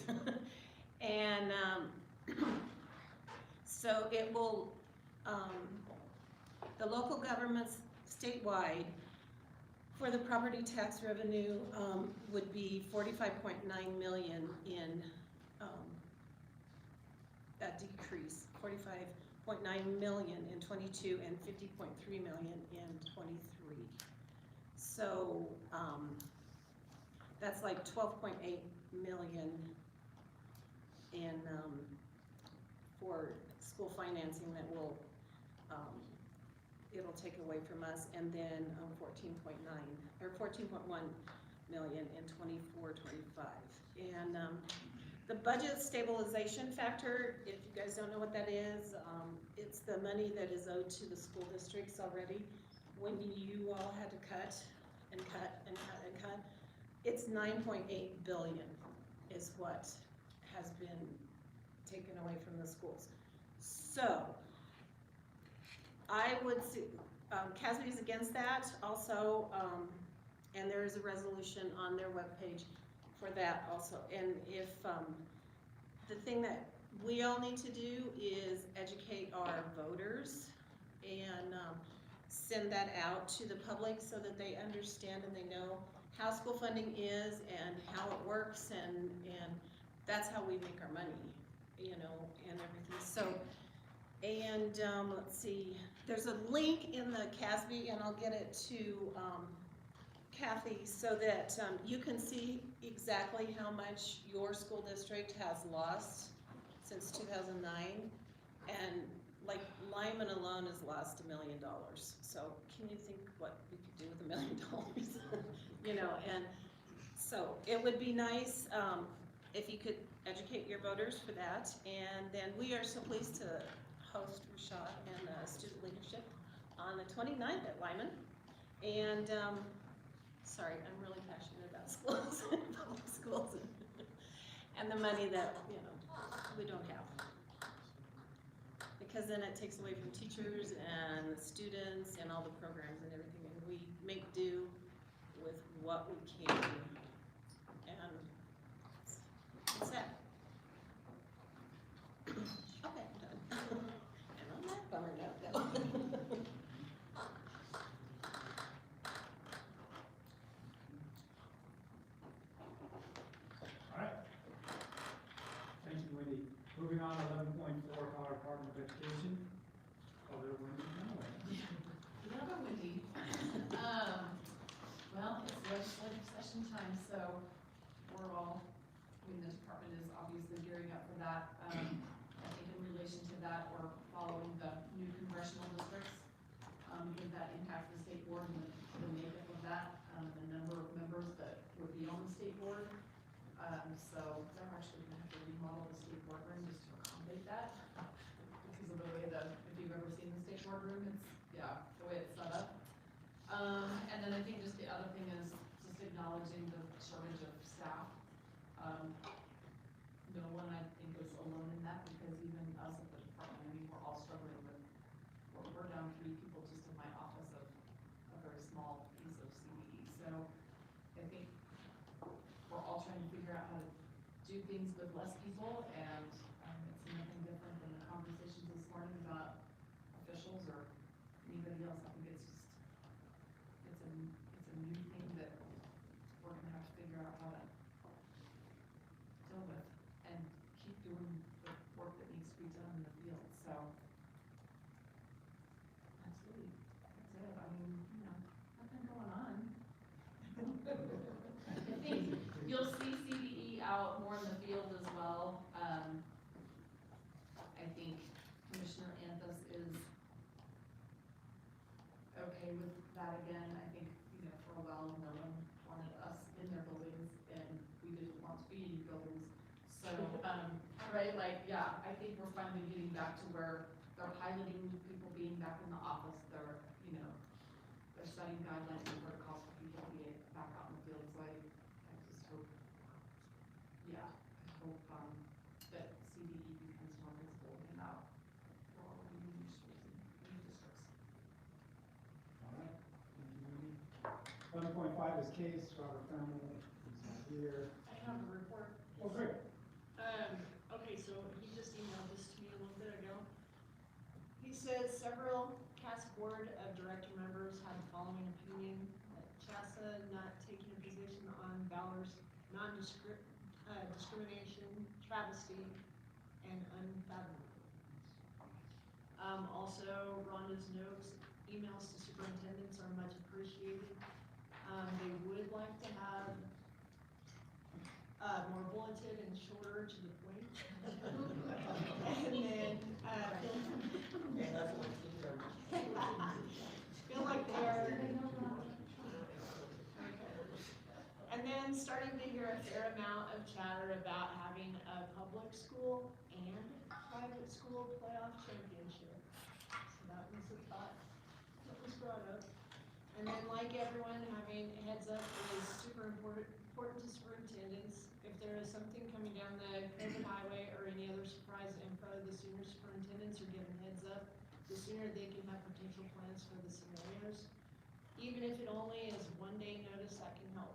Speaker 12: And so it will, the local governments statewide for the property tax revenue would be 45.9 million in a decrease, 45.9 million in 22 and 50.3 million in 23. So that's like 12.8 million in for school financing that will it'll take away from us, and then 14.9, or 14.1 million in 24-25. And the budget stabilization factor, if you guys don't know what that is, it's the money that is owed to the school districts already. When you all had to cut and cut and cut and cut, it's 9.8 billion is what has been taken away from the schools. So, I would see, CASB is against that also, and there is a resolution on their webpage for that also. And if, the thing that we all need to do is educate our voters and send that out to the public so that they understand and they know how school funding is and how it works, and that's how we make our money, you know, and everything. So, and let's see, there's a link in the CASB, and I'll get it to Kathy so that you can see exactly how much your school district has lost since 2009. And like Lyman alone has lost $1 million. So can you think what we could do with $1 million? You know, and so it would be nice if you could educate your voters for that. And then we are so pleased to host Rashad and student leadership on the 29th at Lyman. And sorry, I'm really passionate about schools, public schools, and the money that, you know, we don't have. Because then it takes away from teachers and the students and all the programs and everything, and we make do with what we can do. And it's sad. Okay, I'm done. And on that bummer note, though.
Speaker 1: All right. Thank you, Wendy. Moving on to 11.4, Colorado Department of Education. Other Wendy Conway.
Speaker 13: Another Wendy. Well, it's legislative session time, so we're all, I mean, the department is obviously gearing up for that. I think in relation to that, we're following the new congressional districts, because that impacts the state board and the makeup of that, the number of members that would be on the state board. So they're actually gonna have to remodel the state boardroom just to accommodate that, because of the way if you've ever seen the state boardroom, it's, yeah, the way it's set up. And then I think just the other thing is just acknowledging the shortage of staff. No one, I think, is alone in that, because even us at the department, I mean, we're all struggling with, we're down 3 people just in my office of a very small piece of CBE. So I think we're all trying to figure out how to do things with less people, and it's nothing different than the conversations this morning about officials or anybody else. I think it's just, it's a new thing that we're gonna have to figure out how to deal with and keep doing the work that needs to be done in the field. So that's it. I mean, you know, nothing going on. I think you'll see CBE out more in the field as well. I think Commissioner Anthus is okay with that again. I think, you know, for a while, no one wanted us in their buildings, and we didn't want to be in buildings. So, right, like, yeah, I think we're finally getting back to where they're piloting people being back in the office. They're, you know, they're setting guidelines and protocols for people to be back out in the field. So I just hope, yeah, I hope that CBE becomes more visible and out for all of the new schools and new districts.
Speaker 1: All right. Thank you, Wendy. 11.5 is case, Robert Thermal, he's not here.
Speaker 14: I have a report.
Speaker 1: Oh, great.
Speaker 14: Okay, so he just emailed this to me a little bit ago. He says several CAS Board of Director members had the following opinion, that CHSAA not taking a position on Valor's non-discrimination, travesty, and unfathomable. Also, Rhonda's notes, emails to superintendents are much appreciated. They would like to have more bulleted and shorter to the point. And then, matter about having a public school and private school playoff championship. So that was a thought that was brought up. And then like everyone, having heads up is super important to superintendents. If there is something coming down the COVID highway or any other surprise info, the sooner superintendents are given heads up, the sooner they can have potential plans for the scenarios. Even if it only is 1 day notice, that can help.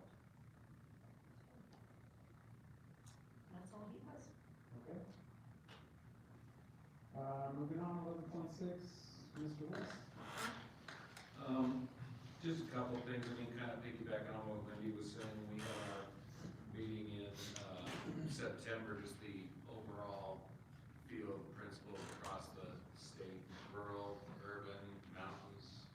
Speaker 14: And that's all he has.
Speaker 1: Okay. Moving on, 11.6, Mr. West.
Speaker 15: Just a couple of things, I mean, kind of piggybacking on what Wendy was saying, we had our meeting in September, just the overall feel of principals across the state, rural, urban, mountains,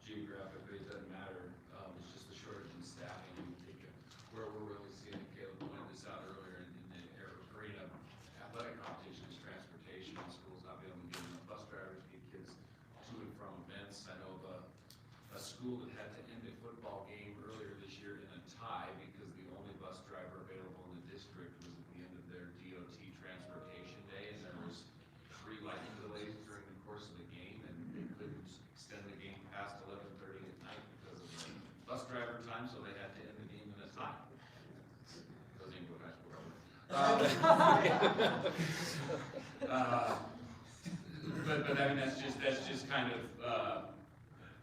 Speaker 15: geographically, it doesn't matter, it's just the shortage in staffing, and we think where we're really seeing it, Caleb pointed this out earlier in the arena of athletic competition is transportation, schools not being able to get enough bus drivers to get kids to and from events. I know of a school that had to end a football game earlier this year in a tie because the only bus driver available in the district was at the end of their DOT transportation day, and there was 3 lightning delays during the course of the game, and they couldn't extend the game past 11:30 at night because of the bus driver time, so they had to end the game in a tie. Doesn't even go high school, but I mean, that's just kind of,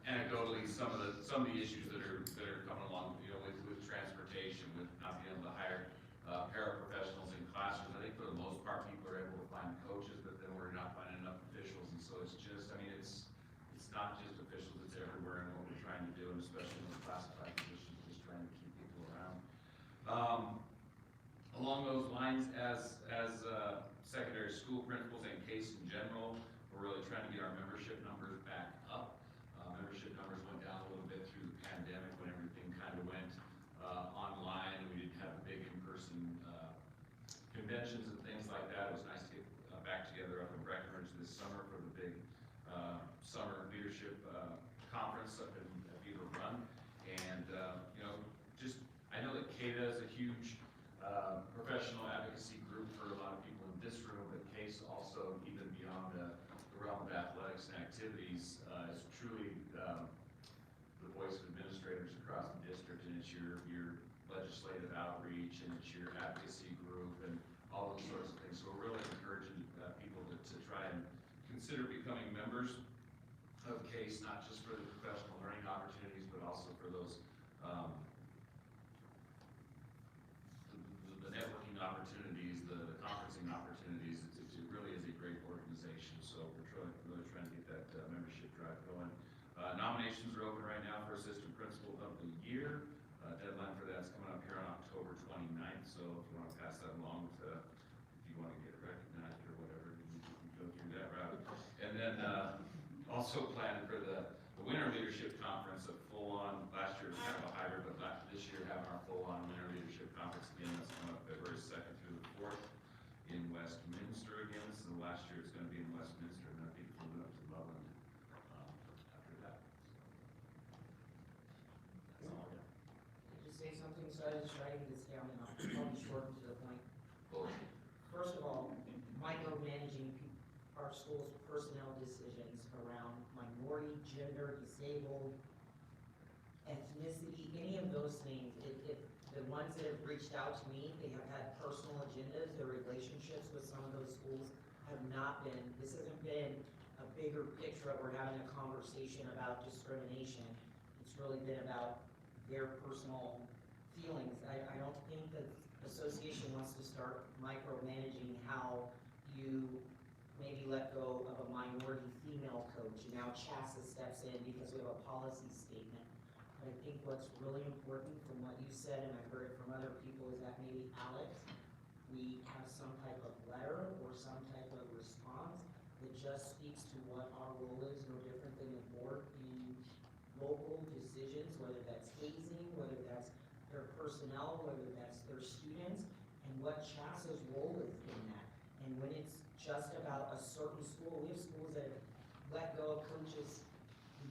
Speaker 15: anecdotally, some of the issues that are coming along, you know, with transportation, with not being able to hire paraprofessionals in classrooms. I think for the most part, people are able to find coaches, but then we're not finding enough officials, and so it's just, I mean, it's not just officials, it's everywhere, and what we're trying to do, and especially in the classified positions, just trying to keep people around. Along those lines, as secondary school principals and CASE in general, we're really trying to get our membership numbers back up. Membership numbers went down a little bit through the pandemic when everything kind of went online, and we didn't have the big in-person conventions and things like that. It was nice to get back together up in Breckenridge this summer for the big summer leadership conference up in Beaver Run. And you know, just I know that CADA is a huge professional advocacy group for a lot of people in this room, but CASE also, even beyond the realm of athletics and activities, is truly the voice of administrators across the district, and it's your legislative outreach, and it's your advocacy group, and all those sorts of things. So we're really encouraging people to try and consider becoming members of CASE, not just for the professional learning opportunities, but also for those the networking opportunities, the conferencing opportunities. It really is a great organization, so we're really trying to get that membership drive going. Nominations are open right now for Assistant Principal of the Year. Deadline for that's coming up here on October 29th, so if you want to pass that along to, if you want to get recognized or whatever, you can go through that route. And then also planning for the Winter Leadership Conference, a full-on, last year was kind of a hybrid, but this year having our full-on Winter Leadership Conference again. That's coming up February 2nd through the 4th in Westminster again. This is the last year it's going to be in Westminster, and I think it's moving up to Loveland after that. That's all I got.
Speaker 11: Just say something, so I was writing this down, and I'll be short and to the point. First of all, micromanaging our school's personnel decisions around minority, gender, disabled, ethnicity, any of those things. The ones that have reached out to me, they have had personal agendas, their relationships with some of those schools have not been, this hasn't been a bigger picture of we're having a conversation about discrimination. It's really been about their personal feelings. I don't think the association wants to start micromanaging how you maybe let go of a minority female coach, and now CHSAA steps in because we have a policy statement. But I think what's really important from what you said, and I've heard it from other people, is that maybe, Alex, we have some type of letter or some type of response that just speaks to what our role is, no different than the board in local decisions, whether that's hazing, whether that's their personnel, whether that's their students, and what CHSAA's role is in that. And when it's just about a certain school, we have schools that have let go of coaches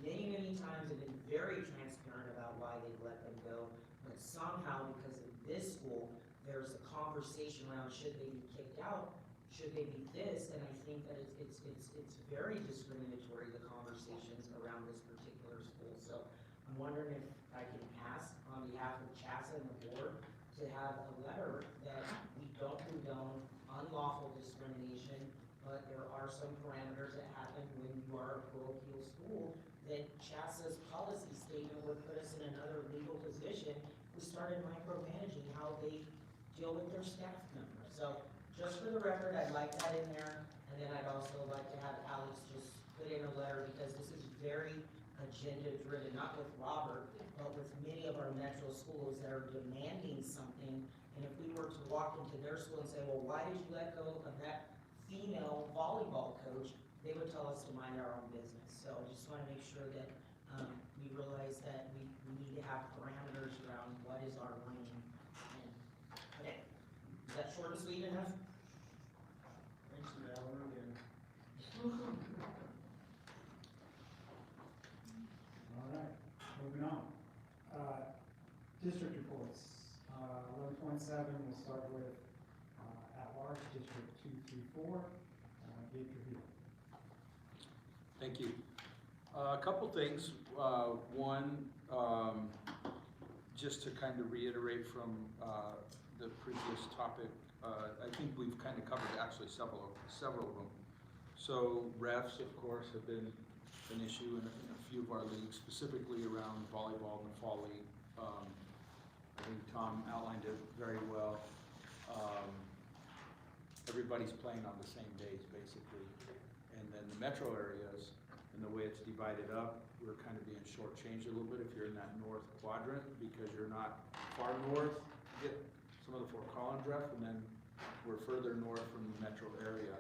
Speaker 11: many, many times and been very transparent about why they've let them go, but somehow because of this school, there's a conversation around should they be kicked out, should they be this, and I think that it's very discriminatory, the conversations around this particular school. So I'm wondering if I can ask on behalf of CHSAA and the board to have a letter that we don't condone unlawful discrimination, but there are some parameters that happen when you are a parochial school, that CHSAA's policy statement would put us in another legal position. We started micromanaging how they deal with their staff members. So just for the record, I'd like that in there, and then I'd also like to have Alex just put in a letter, because this is very agenda driven, not with Robert, but with many of our metro schools that are demanding something. And if we were to walk into their school and say, well, why did you let go of that female volleyball coach, they would tell us to mind our own business. So I just want to make sure that we realize that we need to have parameters around what is our lane. And, okay, is that short and sweet enough?
Speaker 7: Thanks for that one again.
Speaker 1: All right, moving on. District reports. 11.7, we'll start with at-large, District 2, 3, 4. Gabe Trujillo.
Speaker 16: Thank you. A couple things. One, just to kind of reiterate from the previous topic, I think we've kind of covered actually several of them. So refs, of course, have been an issue in a few of our leagues, specifically around volleyball and the fall league. I think Tom outlined it very well. Everybody's playing on the same days, basically. And then the metro areas, and the way it's divided up, we're kind of being shortchanged a little bit if you're in that north quadrant, because you're not far north, you get some of the Fort Collins ref, and then we're further north from the metro area.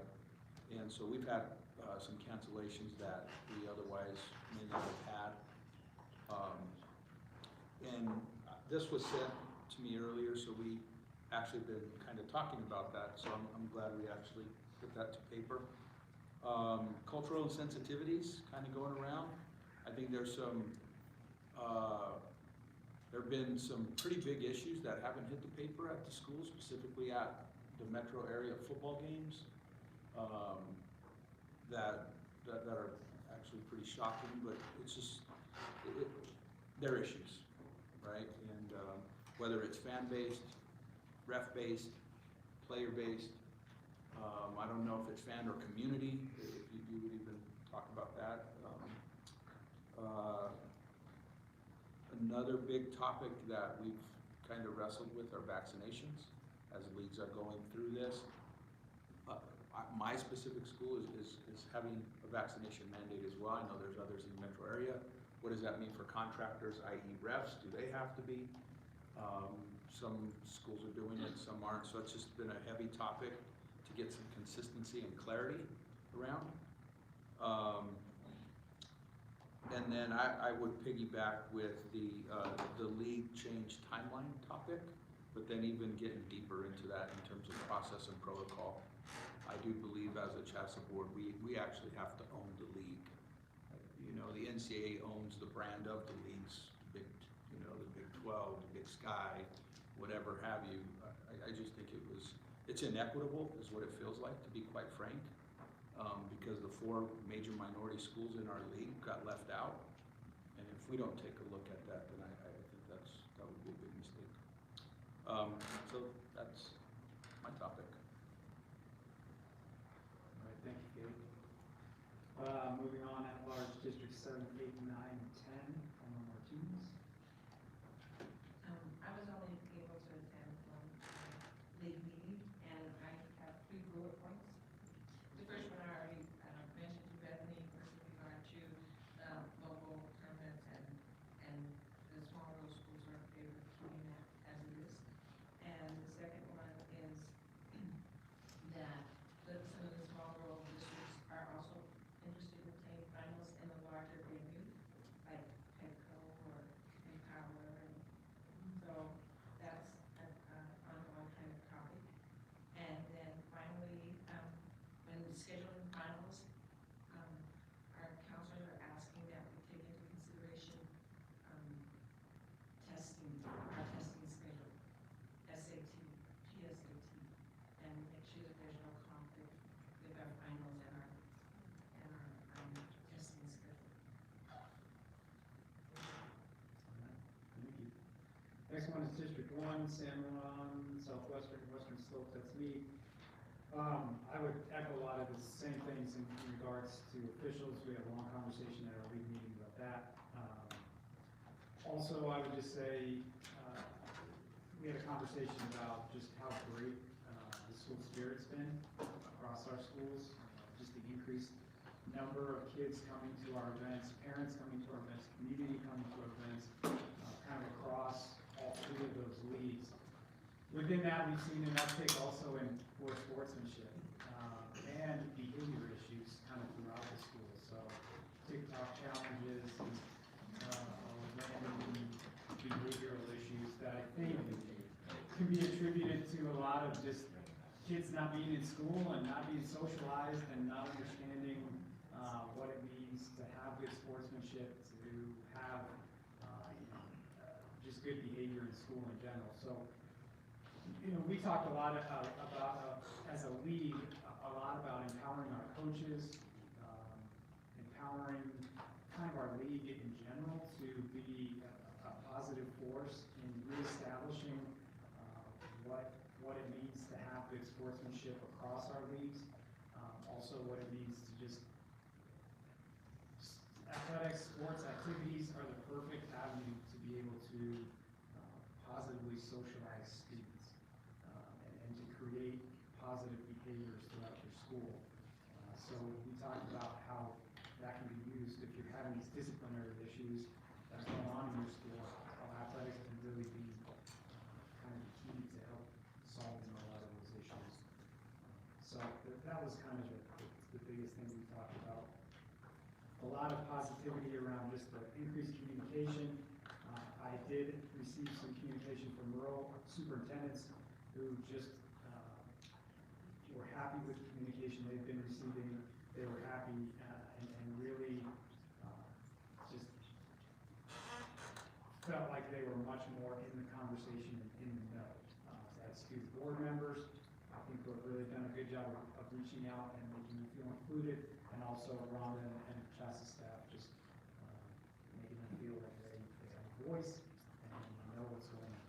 Speaker 16: And so we've had some cancellations that we otherwise may not have had. And this was sent to me earlier, so we actually been kind of talking about that, so I'm glad we actually put that to paper. Cultural insensitivities kind of going around. I think there's some, there have been some pretty big issues that haven't hit the paper at the school, specifically at the metro area football games, that are actually pretty shocking, but it's just, they're issues, right? And whether it's fan-based, ref-based, player-based, I don't know if it's fan or community, if you would even talk about that. Another big topic that we've kind of wrestled with are vaccinations, as leagues are going through this. My specific school is having a vaccination mandate as well. I know there's others in the metro area. What does that mean for contractors, i.e. refs? Do they have to be? Some schools are doing it, some aren't, so it's just been a heavy topic to get some consistency and clarity around. And then I would piggyback with the league change timeline topic, but then even getting deeper into that in terms of process and protocol. I do believe as a CHSAA board, we actually have to own the league. You know, the NCAA owns the brand of the leagues, the Big 12, the Big Sky, whatever have you. I just think it's inequitable is what it feels like, to be quite frank, because the 4 major minority schools in our league got left out. And if we don't take a look at that, then I think that would be a big mistake. So that's my topic.
Speaker 1: All right, thank you, Gabe. Moving on, at large, District 7, 8, 9, and 10, Emma Martinez.
Speaker 8: I was only able to attend one league meeting, and I have 3 bullet points. The first one I already mentioned to Bethany with regard to local tournaments and the small rural schools are in favor of keeping that as it is. And the second one is that some of the small rural districts are also interested in playing finals in a larger venue, like Petco or
Speaker 1: one is District 1, San Juan, Southwestern, Western Slope, that's me. I would echo a lot of the same things in regards to officials. We had a long conversation at our league meeting about that. Also, I would just say, we had a conversation about just how great the school spirit's been across our schools, just the increased number of kids coming to our events, parents coming to our events, community coming to our events, kind of across all three of those leagues. Within that, we've seen an uptick also in for sportsmanship and behavior issues kind of throughout the school. So TikTok challenges, random behavioral issues that I think can be attributed to a lot of just kids not being in school and not being socialized and not understanding what it means to have good sportsmanship, to have just good behavior in school in general. So, we talked a lot about, as a league, a lot about empowering our coaches, empowering kind of our league in general to be a positive force in reestablishing what it means to have good sportsmanship across our leagues. Also what it means to just athletics, sports activities are the perfect avenue to be able to positively socialize students and to create positive behaviors throughout your school. So we talked about how that can be used if you're having these disciplinary issues that are going on in your school, how athletics can really be kind of key to help solving a lot of those issues. So that was kind of the biggest thing we talked about. A lot of positivity around just the increased communication. I did receive some communication from rural superintendents who just were happy with the communication they've been receiving. They were happy and really just felt like they were much more in the conversation and in the know. As student board members, I think we've really done a good job of reaching out and making them feel included, and also Rhonda and CHSAA staff just making them feel like they have a voice and know what's going on.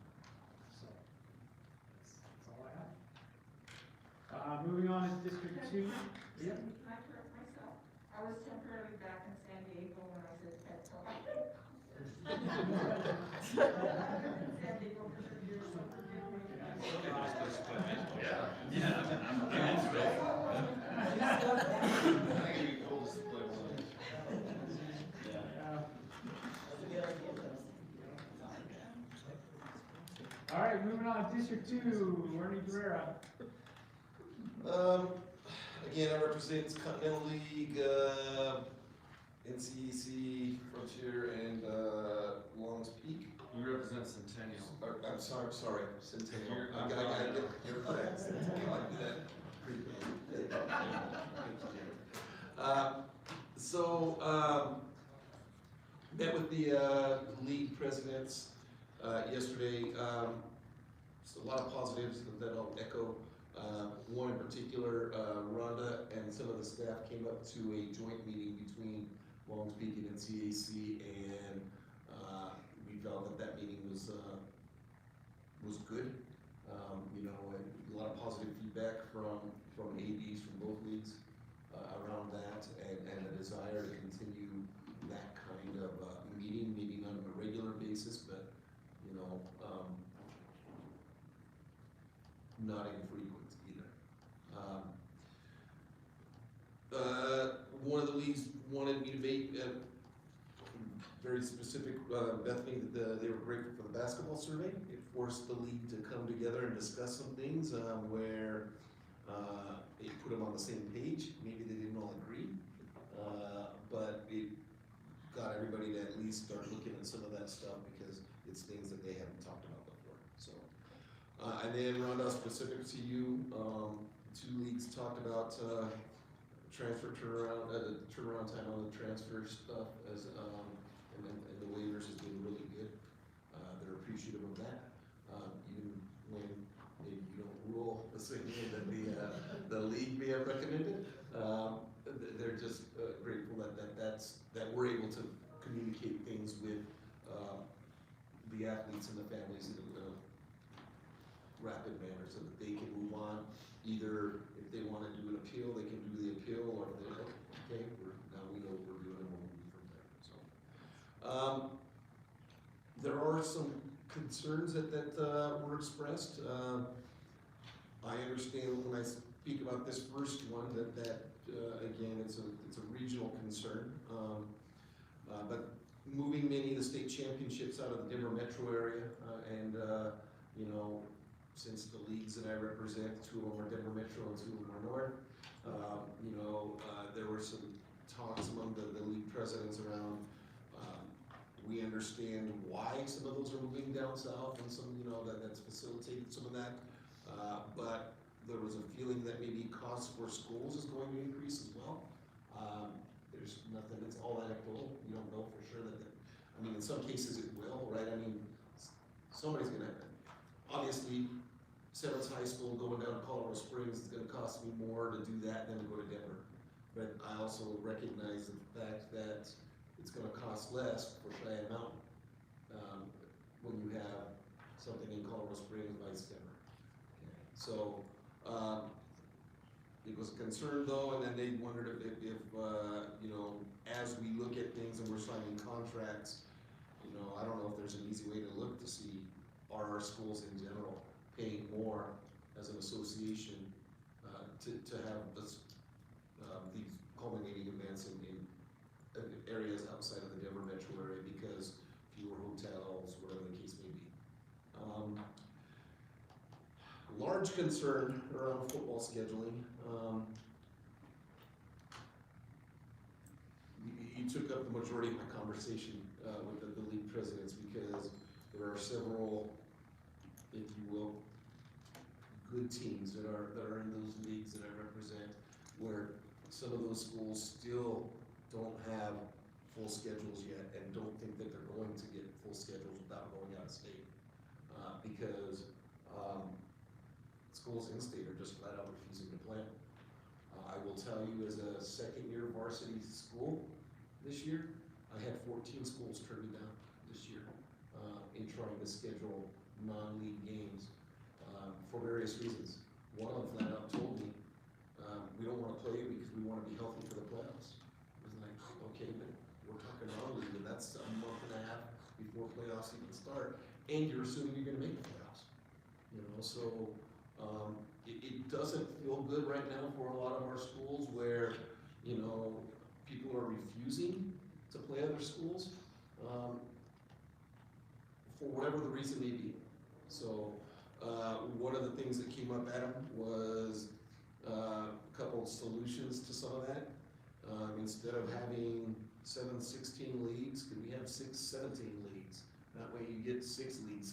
Speaker 1: So that's all I have. Moving on to District 2. Yep.
Speaker 8: Can I correct myself? I was temporarily back in San Diego when I said pet talk. San Diego for 3 years, so forgive me.
Speaker 1: All right, moving on to District 2, Ernie Guerrera.
Speaker 3: Again, I represent Continental League, NCEC, Frontier, and Longs Peak.
Speaker 15: You represent Centennial.
Speaker 3: I'm sorry, Centennial. You're correct, Centennial, I do that frequently. Met with the league presidents yesterday. So a lot of positives that I'll echo. One in particular, Rhonda and some of the staff came up to a joint meeting between Longs Peak and NCAC, and we felt that meeting was good. A lot of positive feedback from ADs from both leagues around that, and a desire to continue that kind of meeting, maybe not on a regular basis, but not infrequent either. One of the leagues wanted me to make very specific, Bethany, that they were grateful for the basketball survey. It forced the league to come together and discuss some things where it put them on the same page. Maybe they didn't all agree, but it got everybody to at least start looking at some of that stuff because it's things that they haven't talked about before. So, and then Rhonda, specific to you, two leagues talked about transfer turnaround, the turnaround time on the transfer stuff, as and the waivers has been really good. They're appreciative of that, even when maybe you don't rule the same way that the league may have recommended. They're just grateful that we're able to communicate things with the athletes and the families in a rapid manner so that they can move on. Either if they wanna do an appeal, they can do the appeal, or if they're, okay, now we know what we're doing and we'll move from there, so. There are some concerns that were expressed. I understand when I speak about this first one, that again, it's a regional concern. But moving many of the state championships out of the Denver metro area, and you know, since the leagues that I represent, 2 of them are Denver metro and 2 of them are north, you know, there were some talks among the league presidents around, we understand why some of those are moving down south, and some, you know, that's facilitated some of that. But there was a feeling that maybe cost for schools is going to increase as well. There's nothing, it's all anecdotal, you don't know for sure I mean, in some cases it will, right? I mean, somebody's gonna, obviously, Seventh High School going down to Colorado Springs is gonna cost me more to do that than to go to Denver. But I also recognize the fact that it's gonna cost less for Cheyenne Mountain, when you have something in Colorado Springs by Denver. Okay. So, it was a concern though, and then they wondered if you know, as we look at things and we're signing contracts, you know, I don't know if there's an easy way to look to see, are our schools in general paying more as an association to have this, these culminating events in areas outside of the Denver metro area because fewer hotels, whatever the case may be. Large concern around football scheduling. You took up the majority of my conversation with the league presidents because there are several, if you will, good teams that are in those leagues that I represent, where some of those schools still don't have full schedules yet and don't think that they're going to get full schedules without going out of state. Because schools in state are just flat out refusing to plan. I will tell you, as a second-year varsity school this year, I had 14 schools turn me down this year in trying to schedule non-league games for various reasons. One of them flat out told me, we don't want to play because we want to be healthy for the playoffs. I was like, okay, but we're talking non-league, and that's a month and a half before playoffs even start, and you're assuming you're going to make the playoffs. You know, so it doesn't feel good right now for a lot of our schools where, you know, people are refusing to play other schools for whatever the reason may be. So one of the things that came up, Adam, was a couple of solutions to some of that. Instead of having 7, 16 leagues, could we have 6, 17 leagues? That way you get 6 league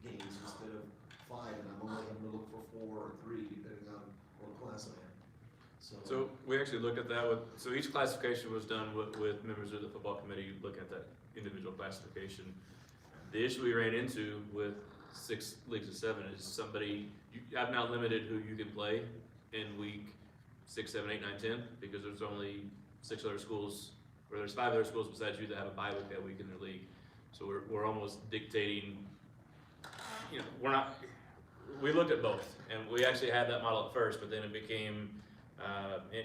Speaker 3: games instead of 5, and I'm only having to look for 4 or 3, depending on what class I'm in.
Speaker 6: So we actually looked at that so each classification was done with members of the football committee looking at that individual classification. The issue we ran into with 6 leagues of 7 is I've now limited who you can play in week 6, 7, 8, 9, 10, because there's only 6 other schools, or there's 5 other schools besides you that have a bye week that week in their league. So we're almost dictating, you know, we looked at both, and we actually had that model at first, but then it became,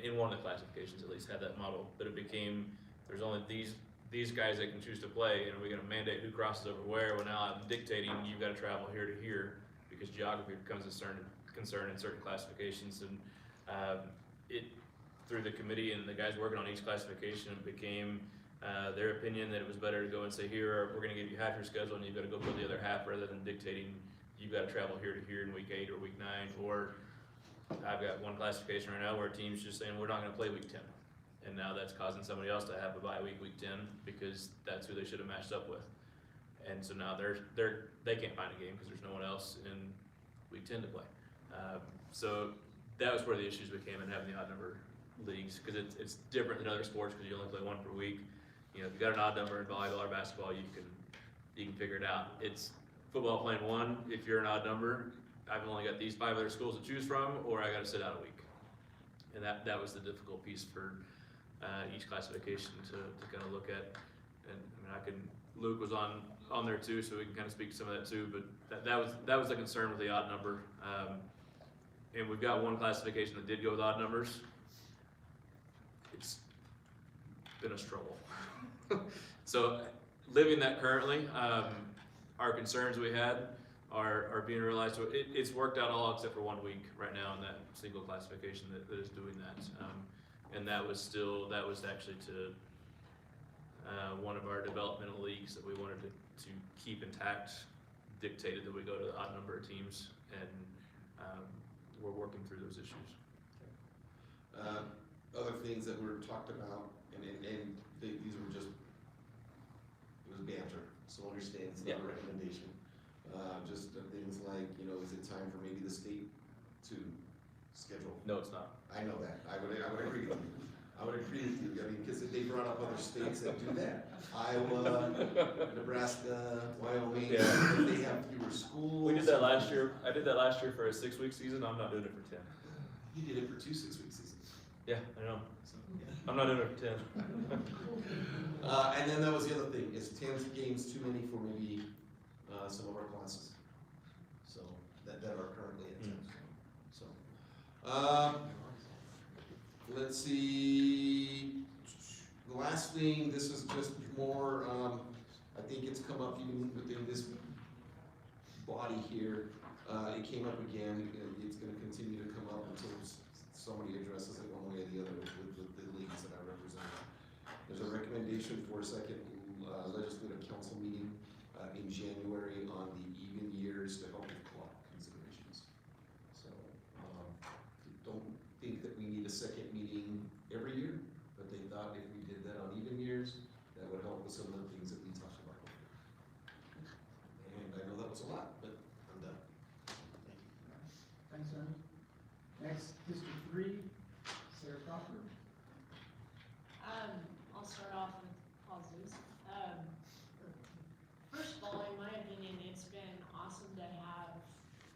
Speaker 6: in one of the classifications at least had that model, but it became, there's only these guys that can choose to play, and are we gonna mandate who crosses over where? Well, now I'm dictating you've gotta travel here to here, because geography becomes a concern in certain classifications, and through the committee and the guys working on each classification, it became their opinion that it was better to go and say, here, we're gonna give you half your schedule, and you've gotta go play the other half, rather than dictating you've gotta travel here to here in week 8 or week 9, or I've got one classification right now where a team's just saying, we're not gonna play week 10. And now that's causing somebody else to have a bye week 10, because that's who they should have matched up with. And so now they can't find a game because there's no one else in week 10 to play. So that was where the issues became in having the odd number leagues, because it's different than other sports because you only play 1 per week. You know, if you got an odd number in volleyball or basketball, you can figure it out. It's football playing 1. If you're an odd number, I've only got these 5 other schools to choose from, or I got to sit out a week. And that was the difficult piece for each classification to kind of look at. And I mean, Luke was on on there too, so we can kind of speak to some of that too, but that was the concern with the odd number. And we've got one classification that did go with odd numbers. It's been a struggle. So living that currently, our concerns we had are being realized. So it's worked out all except for 1 week right now in that single classification that is doing that. And that was actually to one of our developmental leagues that we wanted to keep intact, dictated that we go to the odd number of teams, and we're working through those issues.
Speaker 3: Other things that were talked about, and these were just, it was banter, so understand it's not a recommendation. Just things like, is it time for maybe the state to schedule?
Speaker 6: No, it's not.
Speaker 3: I know that, I would agree with you. I would agree with you, I mean, because they brought up other states that do that. Iowa, Nebraska, Wyoming,
Speaker 6: Yeah.
Speaker 3: they have fewer schools.
Speaker 6: We did that last year. I did that last year for a 6-week season. I'm not doing it for 10.
Speaker 3: You did it for 2 6-week seasons.
Speaker 6: Yeah, I know. I'm not doing it for 10.
Speaker 3: And then that was the other thing, is 10 games too many for maybe some of our classes, so that are currently at 10. So, let's see. The last thing, this is just more. I think it's come up even within this body here. It came up again. It's going to continue to come up until somebody addresses it one way or the other with the leagues that I represent. There's a recommendation for a second legislative council meeting in January on the even years to help with clock considerations. So don't think that we need a second meeting every year, but they thought if we did that on even years, that would help with some of the things that we talked about. And I know that was a lot, but I'm done.
Speaker 1: Thanks, Ernie. Next, District 3, Sarah Crawford.
Speaker 14: I'll start off with positives. First of all, in my opinion, it's been awesome to have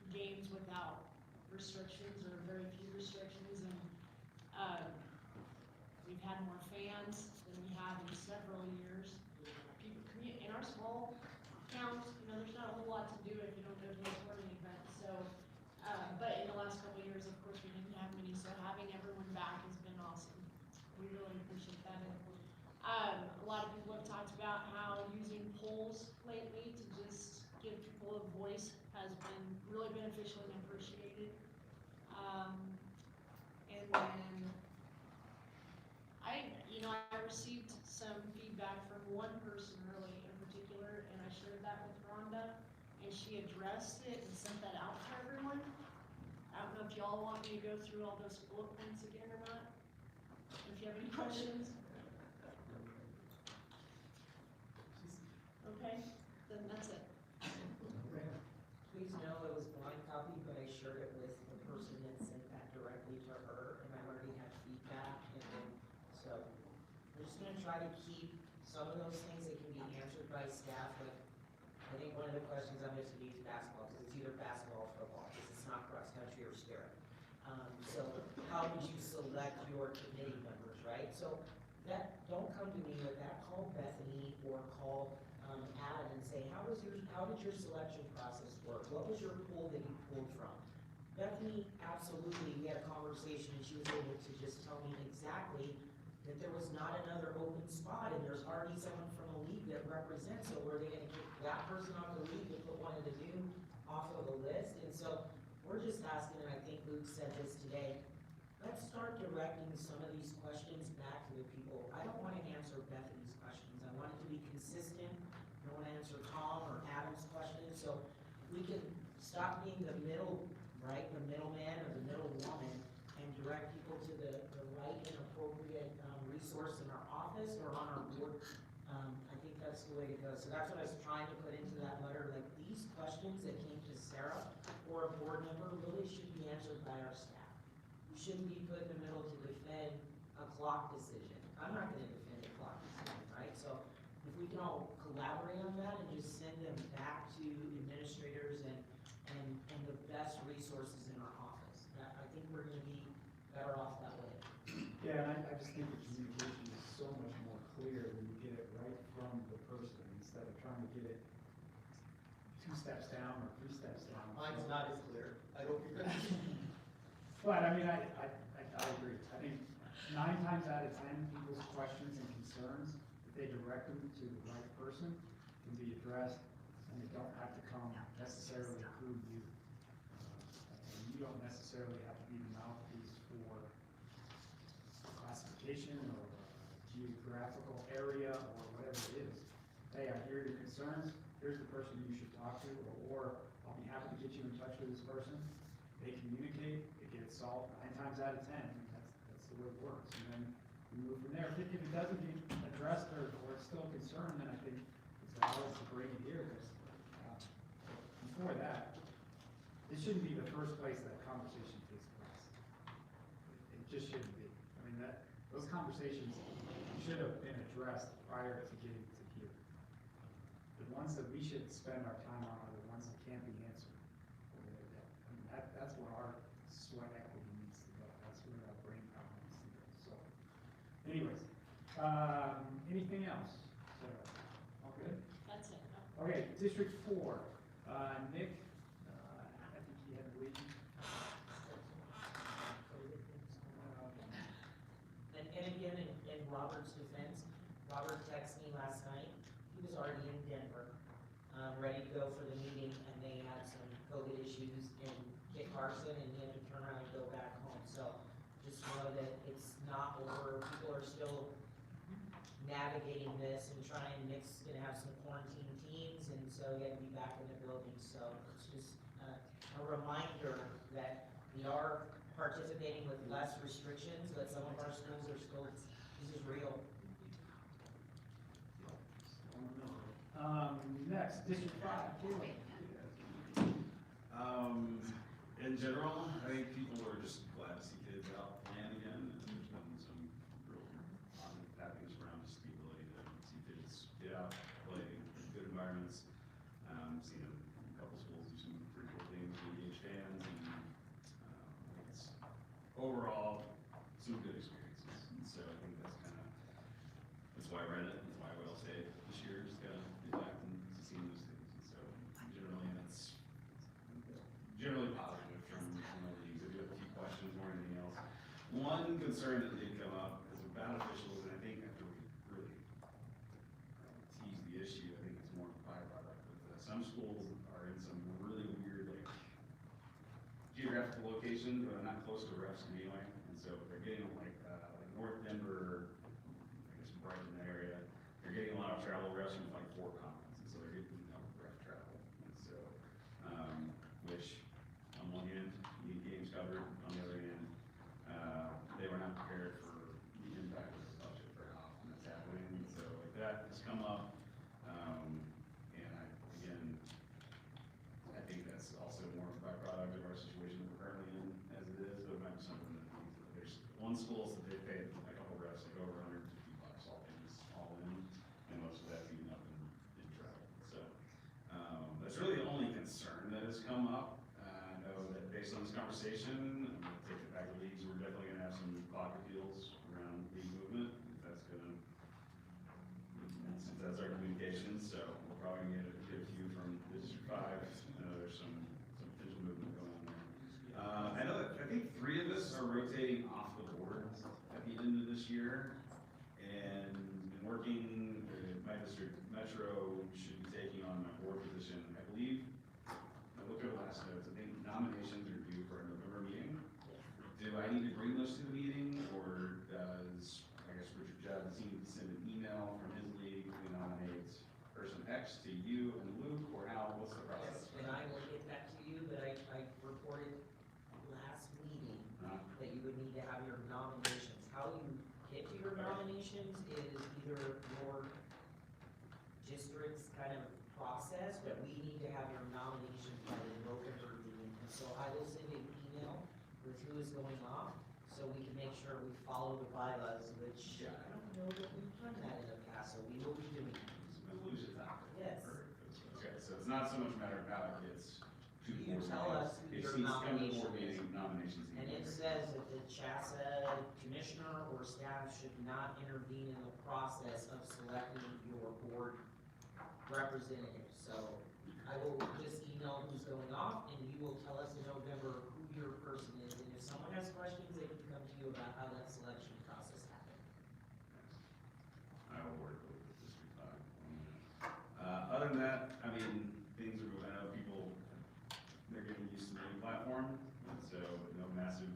Speaker 14: games without restrictions or very few restrictions, and we've had more fans than we have in several years. People in our small towns, there's not a whole lot to do if you don't go to a sporting event. So, but in the last couple of years, of course, we didn't have many. So having everyone back has been awesome. We really appreciate that. A lot of people have talked about how using polls lately to just give people a voice has been really beneficial and appreciated. And then I received some feedback from one person really in particular, and I shared that with Rhonda, and she addressed it and sent that out to everyone. I don't know if y'all want me to go through all those bullet points again or not, if you have any questions. Okay, then that's it.
Speaker 11: Please know it was blind copy, but I shared it with the person that sent that directly to her, and I already had feedback, and then, so, we're just gonna try to keep some of those things that can be answered by staff, like, I think one of the questions I'm going to be is basketball, because it's either basketball or football, because it's not cross-country or spirit. So, how would you select your committee members, right? So, don't come to me with that, call Bethany or call Adam and say, how did your selection process work? What was your pool that you pulled from? Bethany, absolutely, we had a conversation and she was able to just tell me exactly that there was not another open spot and there's already someone from a league that represents, so were they gonna kick that person off the league and put one of the new off of the list? And so we're just asking, and I think Luke said this today, let's start directing some of these questions back to the people. I don't wanna answer Bethany's questions, I want it to be consistent. I don't wanna answer Tom or Adam's questions, so we can stop being the middle, right, the middleman or the middle woman and direct people to the right and appropriate resource in our office or on our board. I think that's the way to go. So that's what I was trying to put into that letter, like these questions that came to Sarah or a board member really should be answered by our staff. We shouldn't be put in the middle to defend a clock decision. I'm not gonna defend a clock decision, right? So if we can all collaborate on that and just send them back to administrators and the best resources in our office, I think we're gonna be better off that way.
Speaker 1: Yeah, and I just think the communication is so much more clear when you get it right from the person instead of trying to get it 2 steps down or 3 steps down.
Speaker 11: Mine's not as clear. I hope you're gonna.
Speaker 1: But, I mean, I agree. I think 9 times out of 10, people's questions and concerns, if they direct them to the right person, can be addressed, and they don't have to come necessarily through you. And you don't necessarily have to be the mouthpiece for classification or geographical area or whatever it is. Hey, I hear your concerns, here's the person you should talk to, or I'll be happy to get you in touch with this person. They communicate, it gets solved 9 times out of 10. I mean, that's the way it works. And then we move from there. If it doesn't get addressed or it's still a concern, then I think it's valid to bring it here. Because before that, it shouldn't be the first place that conversation takes place. It just shouldn't be. I mean, those conversations should have been addressed prior to getting to here. The ones that we should spend our time on are the ones that can't be answered. I mean, that's where our sweat equity needs to go. That's where our brain power needs to go. So, anyways, anything else? So, all good?
Speaker 12: That's it.
Speaker 1: Okay, District 4, Nick, I think he had to leave.
Speaker 11: And again, in Robert's defense, Robert texted me last night, he was already in Denver, ready to go for the meeting, and they had some COVID issues in Kit Carson, and he had to turn around and go back home, so just know that it's not over, people are still navigating this and trying, Nick's gonna have some quarantine teams, and so he had to be back in the building, so it's just a reminder that we are participating with less restrictions, but some of our schools are still, this is real.
Speaker 1: Next, District 5, Caleb.
Speaker 7: In general, I think people are just glad to see kids out playing again, and there's been some real positive happenings around just the ability to see kids get out, play in good environments. Seen a couple schools do some pretty cool things, engage fans, and I think it's overall some good experiences. And so I think that's why I read it, that's why I will say this year, just gotta get back and seeing those things. And so generally, that's generally positive from the leagues. I do have a few questions more than anything else. One concern that did come up is about officials, and I think after we really tease the issue, I think it's more of a byproduct. But some schools are in some really weird, like, geographical locations, but not close to refs anyway. And so they're getting like North Denver, I guess Brighton area, they're getting a lot of travel refs from like 4 conferences, so they're getting ref travel. And so, which on one hand, you need games covered, on the other hand, they were not prepared for the impact of the budget for how often that's happening. And so like that has come up, and I think that's also more of a byproduct of our situation that we're currently in as it is, but it might be something that there's one school that they paid a couple refs like over $150 all in, and most of that's eaten up in travel. So that's really the only concern that has come up. I know that based on this conversation, I'm gonna take it back to leagues, we're definitely gonna have some clock appeals around league movement. That's gonna, since that's our communication, so we'll probably get a few from District 5. I know there's some potential movement going on there. I know that, I think 3 of us are rotating off the board at the end of this year, and been working, my district, Metro, should be taking on my board position. I believe, I looked at the last notes, I think nominations are due for a November meeting. Do I need to bring those to the meeting, or does, I guess, Richard Judd need to send an email from his league to nominate person X to you and Luke, or how, what's the process?
Speaker 11: Yes, and I will get that to you, but I reported last meeting that you would need to have your nominations. How you get to your nominations is either your district's kind of process, but we need to have your nominations by the November meeting. And so I will send an email with who is going off, so we can make sure we follow the bylaws, which I don't know that we've done that in the past, so we will be doing. Yes.
Speaker 7: Okay, so it's not so much a matter of how it gets to the
Speaker 11: You
Speaker 7: board
Speaker 11: tell
Speaker 7: meeting.
Speaker 11: us who
Speaker 7: It
Speaker 11: your
Speaker 7: needs to come to the board
Speaker 11: nomination is.
Speaker 7: meeting, nominations. need
Speaker 11: And
Speaker 7: to
Speaker 11: it
Speaker 7: be
Speaker 11: says that the CHSAA commissioner or staff should not intervene in the process of selecting your board representative. So I will just email who's going off, and you will tell us in November who your person is, and if someone has questions, they can come to you about how that selection process happened.
Speaker 7: I will work with District 5 on that. Other than that, I mean, things are, I know people, they're getting used to the new platform, and so no massive,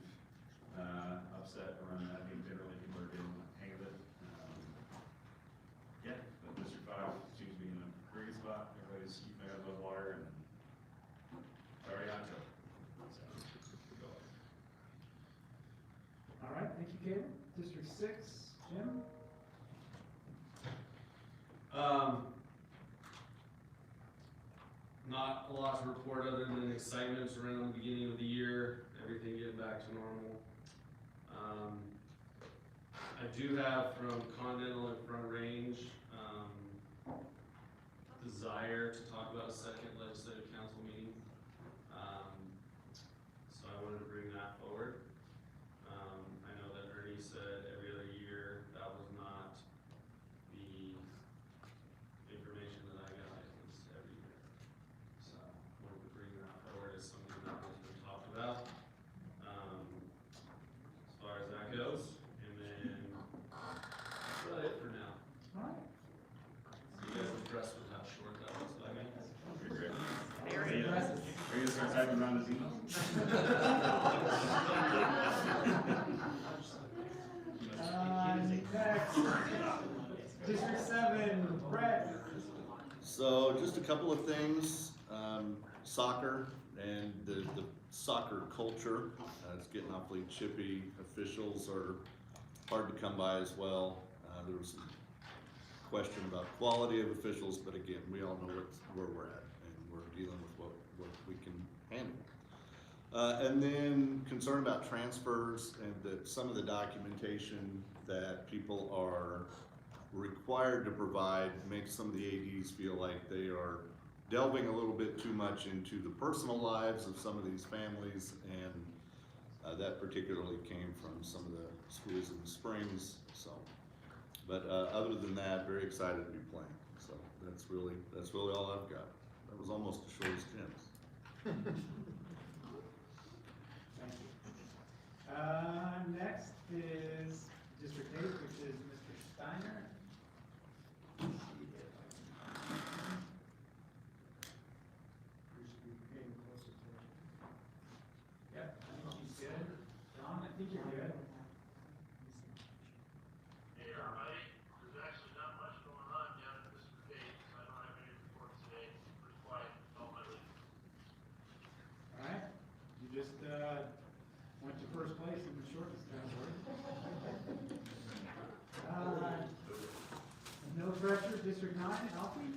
Speaker 7: upset around that. I think generally people are getting the hang of it. Yeah, but District 5 seems to be in a pretty good spot. Everybody's keeping their head above water, and it's already October, so, go ahead.
Speaker 1: All right, thank you, Caleb. District 6, Jim?
Speaker 17: Not a lot to report other than excitements around the beginning of the year, everything getting back to normal. I do have from Continental and Front Range, desire to talk about a second legislative council meeting. So I wanted to bring that forward. I know that Ernie said every other year, that was not the information that I got, it was every year. So I wanted to bring that forward as something that has been talked about, as far as that goes. And then, that's about it for now.
Speaker 1: All right.
Speaker 17: So you guys impressed with how short that was, I mean?
Speaker 7: Okay, great.
Speaker 2: Very
Speaker 1: impressive.
Speaker 7: Are you gonna start typing around his emails?
Speaker 1: Next, District 7, Brett.
Speaker 18: So just a couple of things, soccer and the soccer culture, it's getting awfully chippy. Officials are hard to come by as well. There was some question about quality of officials, but again, we all know where we're at, and we're dealing with what we can handle. And then concern about transfers and that some of the documentation that people are required to provide makes some of the ADs feel like they are delving a little bit too much into the personal lives of some of these families, and that particularly came from some of the schools in the Springs. So, but other than that, very excited to be playing. So that's really all I've got. That was almost as short as Jim's.
Speaker 1: Thank you. Next is District 8, which is Mr. Steiner. Let's see if I can- We should be getting closer to it. Yep, I think he's good. John, I think you're good.
Speaker 19: Hey, everybody, there's actually not much going on down at District 8, so I don't have any report today. Pretty quiet, all my leave.
Speaker 1: All right, you just, went to first place in the shortest category. No pressure, District 9, Alfie?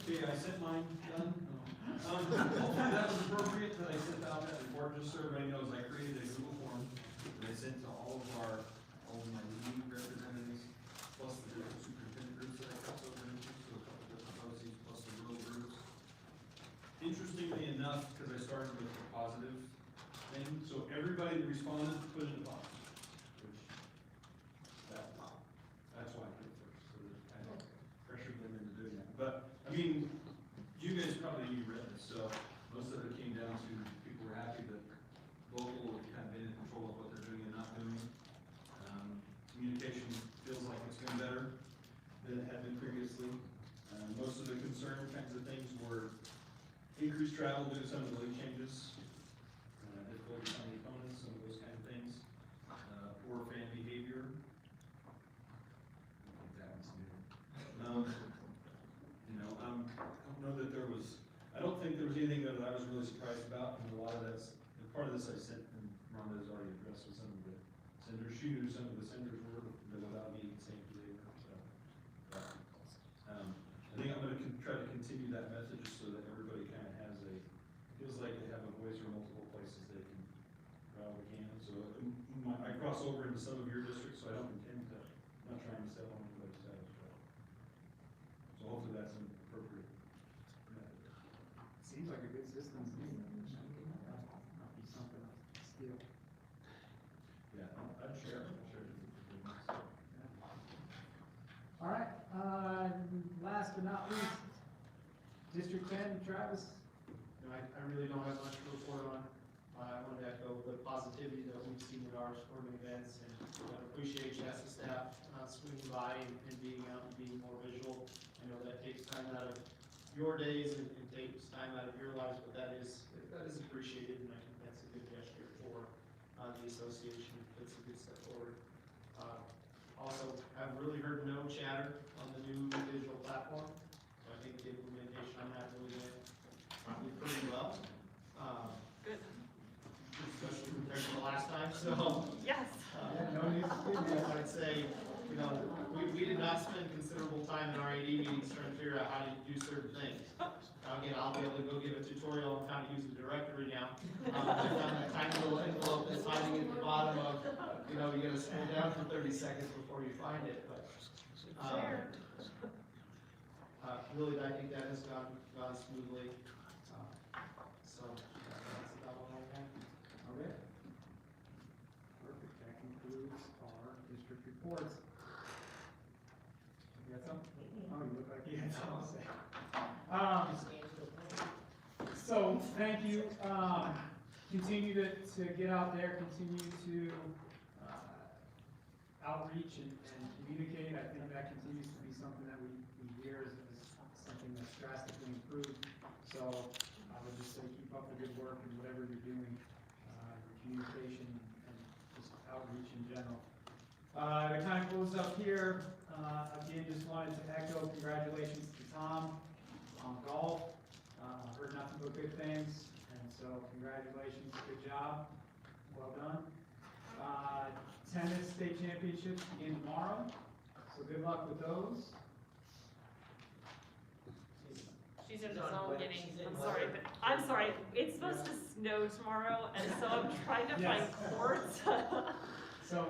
Speaker 20: Okay, I sent mine, done. Hopefully that was appropriate, that I sent out that report, just so everybody knows, I created a Google form that I sent to all of my league representatives, plus the different superintendent groups that I cross over into, so a couple different policies, plus the rural groups. Interestingly enough, because I started with the positive thing, so everybody that responded put in the positive, which, that's why I put it first, so that I don't pressure them into doing that. But, I mean, you guys probably read this, so most of it came down to people were happy that local have kind of been in control of what they're doing and not doing. Communication feels like it's been better than it had been previously. Most of the concern kinds of things were increased travel due to some of the league changes, difficulty on the opponents, some of those kind of things, poor fan behavior. I think that one's new. You know, I don't know that there was, I don't think there was anything that I was really surprised about, and a lot of that's, and part of this I sent, and Rhonda has already addressed with some of the senators. She knew some of the senators were, but without me saying who they were, so. I think I'm gonna try to continue that message so that everybody kind of has feels like they have a voice or multiple places they can rattle the can. So I cross over into some of your districts, so I don't intend to, I'm not trying to step on anybody's toes. So hopefully that's an appropriate method.
Speaker 1: Seems like a good system to me. Might be something to steal.
Speaker 20: Yeah, I'd share it.
Speaker 1: All right, last but not least, District 10, Travis, you know, I really don't have much to report on. I wanted to echo the positivity that we've seen at our sporting events, and appreciate CHSAA staff swinging by and being out and being more visual. I know that takes time out of your days and takes time out of your lives, but that is appreciated, and I think that's a good gesture for the association. It's a good step forward. Also, I've really heard no chatter on the new digital platform. So I think the implementation on that really went probably pretty well.
Speaker 2: Good.
Speaker 1: Especially compared to the last time, so.
Speaker 2: Yes.
Speaker 1: No news is good news. I'd say, you know, we did not spend considerable time in our AD meetings trying to figure out how to do certain things. Again, I'll be able to go give a tutorial on how to use the directory now. I found that tiny little envelope that's hiding at the bottom of, you know, you gotta scroll down for 30 seconds before you find it, but. Really, I think that has gone smoothly. So, that's about what I have. Okay. Perfect, that concludes our district reports. You got something? Oh, you look like you had something to say. So, thank you. Continue to get out there, continue to outreach and communicate. I think that continues to be something that we hear as something that's drastically improved. So, I would just say keep up the good work and whatever you're doing, your communication and just outreach in general. To kind of close up here, again, just wanted to echo congratulations to Tom on golf. Heard nothing but good things, and so congratulations, good job, well done. Tennis state championships begin tomorrow, so good luck with those.
Speaker 2: She's in the zone getting, I'm sorry, it's supposed to snow tomorrow, and so I'm trying to find courts.
Speaker 1: So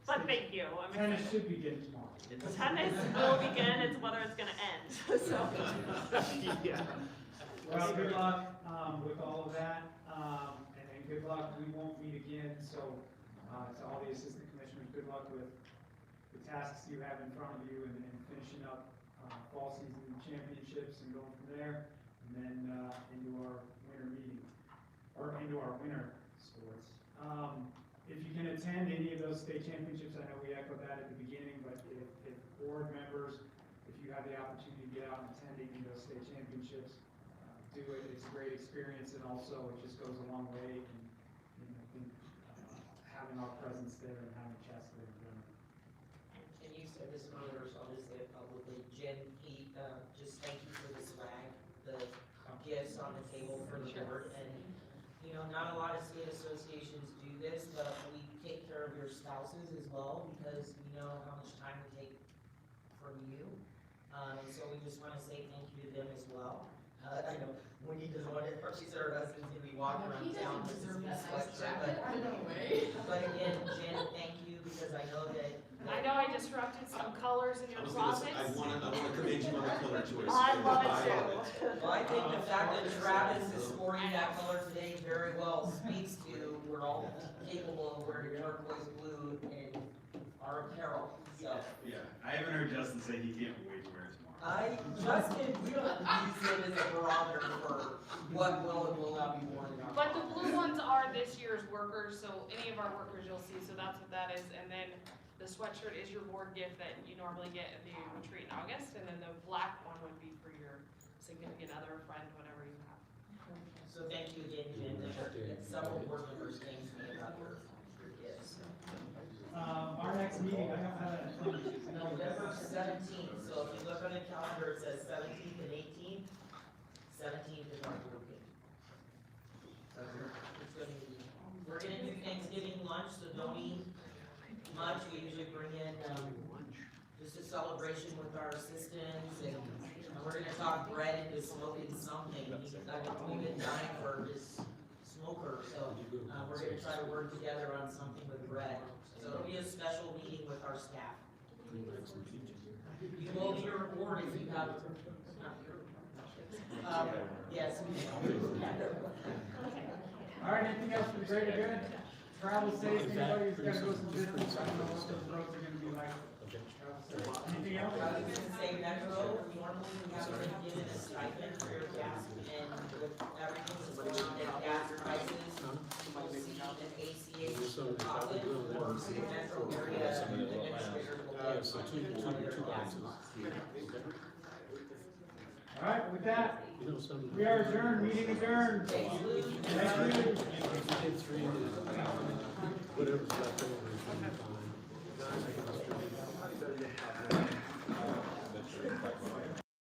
Speaker 2: But thank you, I'm
Speaker 1: tennis
Speaker 2: excited.
Speaker 1: should begin tomorrow.
Speaker 2: Tennis will begin, it's whether it's gonna end, so.
Speaker 1: Yeah. Well, good luck, with all of that, and good luck, we won't meet again, so, to all the assistant commissioners, good luck with the tasks you have in front of you and finishing up, fall season championships and going from there, and then, into our winter meeting, or into our winter sports. If you can attend any of those state championships, I know we echoed that at the beginning, but if board members, if you have the opportunity to get out and attend any of those state championships, do it. It's a great experience, and also it just goes a long way in, I think, having our presence there and having CHSAA there in general.
Speaker 11: And you said this earlier, so I'll just say it publicly. Jen, Pete, just thank you for the swag, the gifts on the table for the board. And, you know, not a lot of state associations do this, but we take care of your spouses as well, because we know how much time we take from you. And so we just want to say thank you to them as well. I know Wendy doesn't want it, she said her husband's gonna be walking around town with his sweatshirt, but again, Jen, thank you, because I know that.
Speaker 4: I know I disrupted some colors in your closets.
Speaker 3: I wanna commend you on the color choice.
Speaker 2: I love it too.
Speaker 11: Well, I think the fact that Travis is sporting that color today very well speaks to we're all capable of wearing turquoise blue in our apparel, so.
Speaker 7: Yeah, I haven't heard Justin say he can't wait to wear it tomorrow.
Speaker 11: Justin, we don't use it as a barometer for what will and will not be worn in our.
Speaker 4: But the blue ones are this year's workers, so any of our workers you'll see, so that's what that is. And then the sweatshirt is your board gift that you normally get at the retreat in August. And then the black one would be for your significant other, friend, whatever you have.
Speaker 11: So thank you again, Jen. Several board members came to me about your gifts.
Speaker 1: Our next meeting, I don't have that.
Speaker 11: November 17th, so if you look on the calendar, it says 17th and 18th. 17th is our board meeting. We're gonna do Thanksgiving lunch, so don't eat much. We usually bring in, just a celebration with our assistants, and we're gonna talk bread into smoking something. We've been dying for this smoker, so, we're gonna try to work together on something with bread. So it'll be a special meeting with our staff. You will be rewarded if you have. Yes.
Speaker 1: All right, anything else for the greater good? Travel safe, anybody who's gotta go some distance, I don't know what those roads are gonna be like. Travel safe. Anything else?
Speaker 11: I was gonna say, Metro, normally we have been given a stipend for your everything that's going on in gas prices, you'll see an ACH profit for metro area administrators will get
Speaker 5: So
Speaker 11: much more of their gas costs.
Speaker 1: All right, with that,
Speaker 5: You know, some.
Speaker 1: we are adjourned, meeting adjourned.
Speaker 11: Thank you.
Speaker 1: Thank you.
Speaker 5: Get three, whatever's left over. is fine.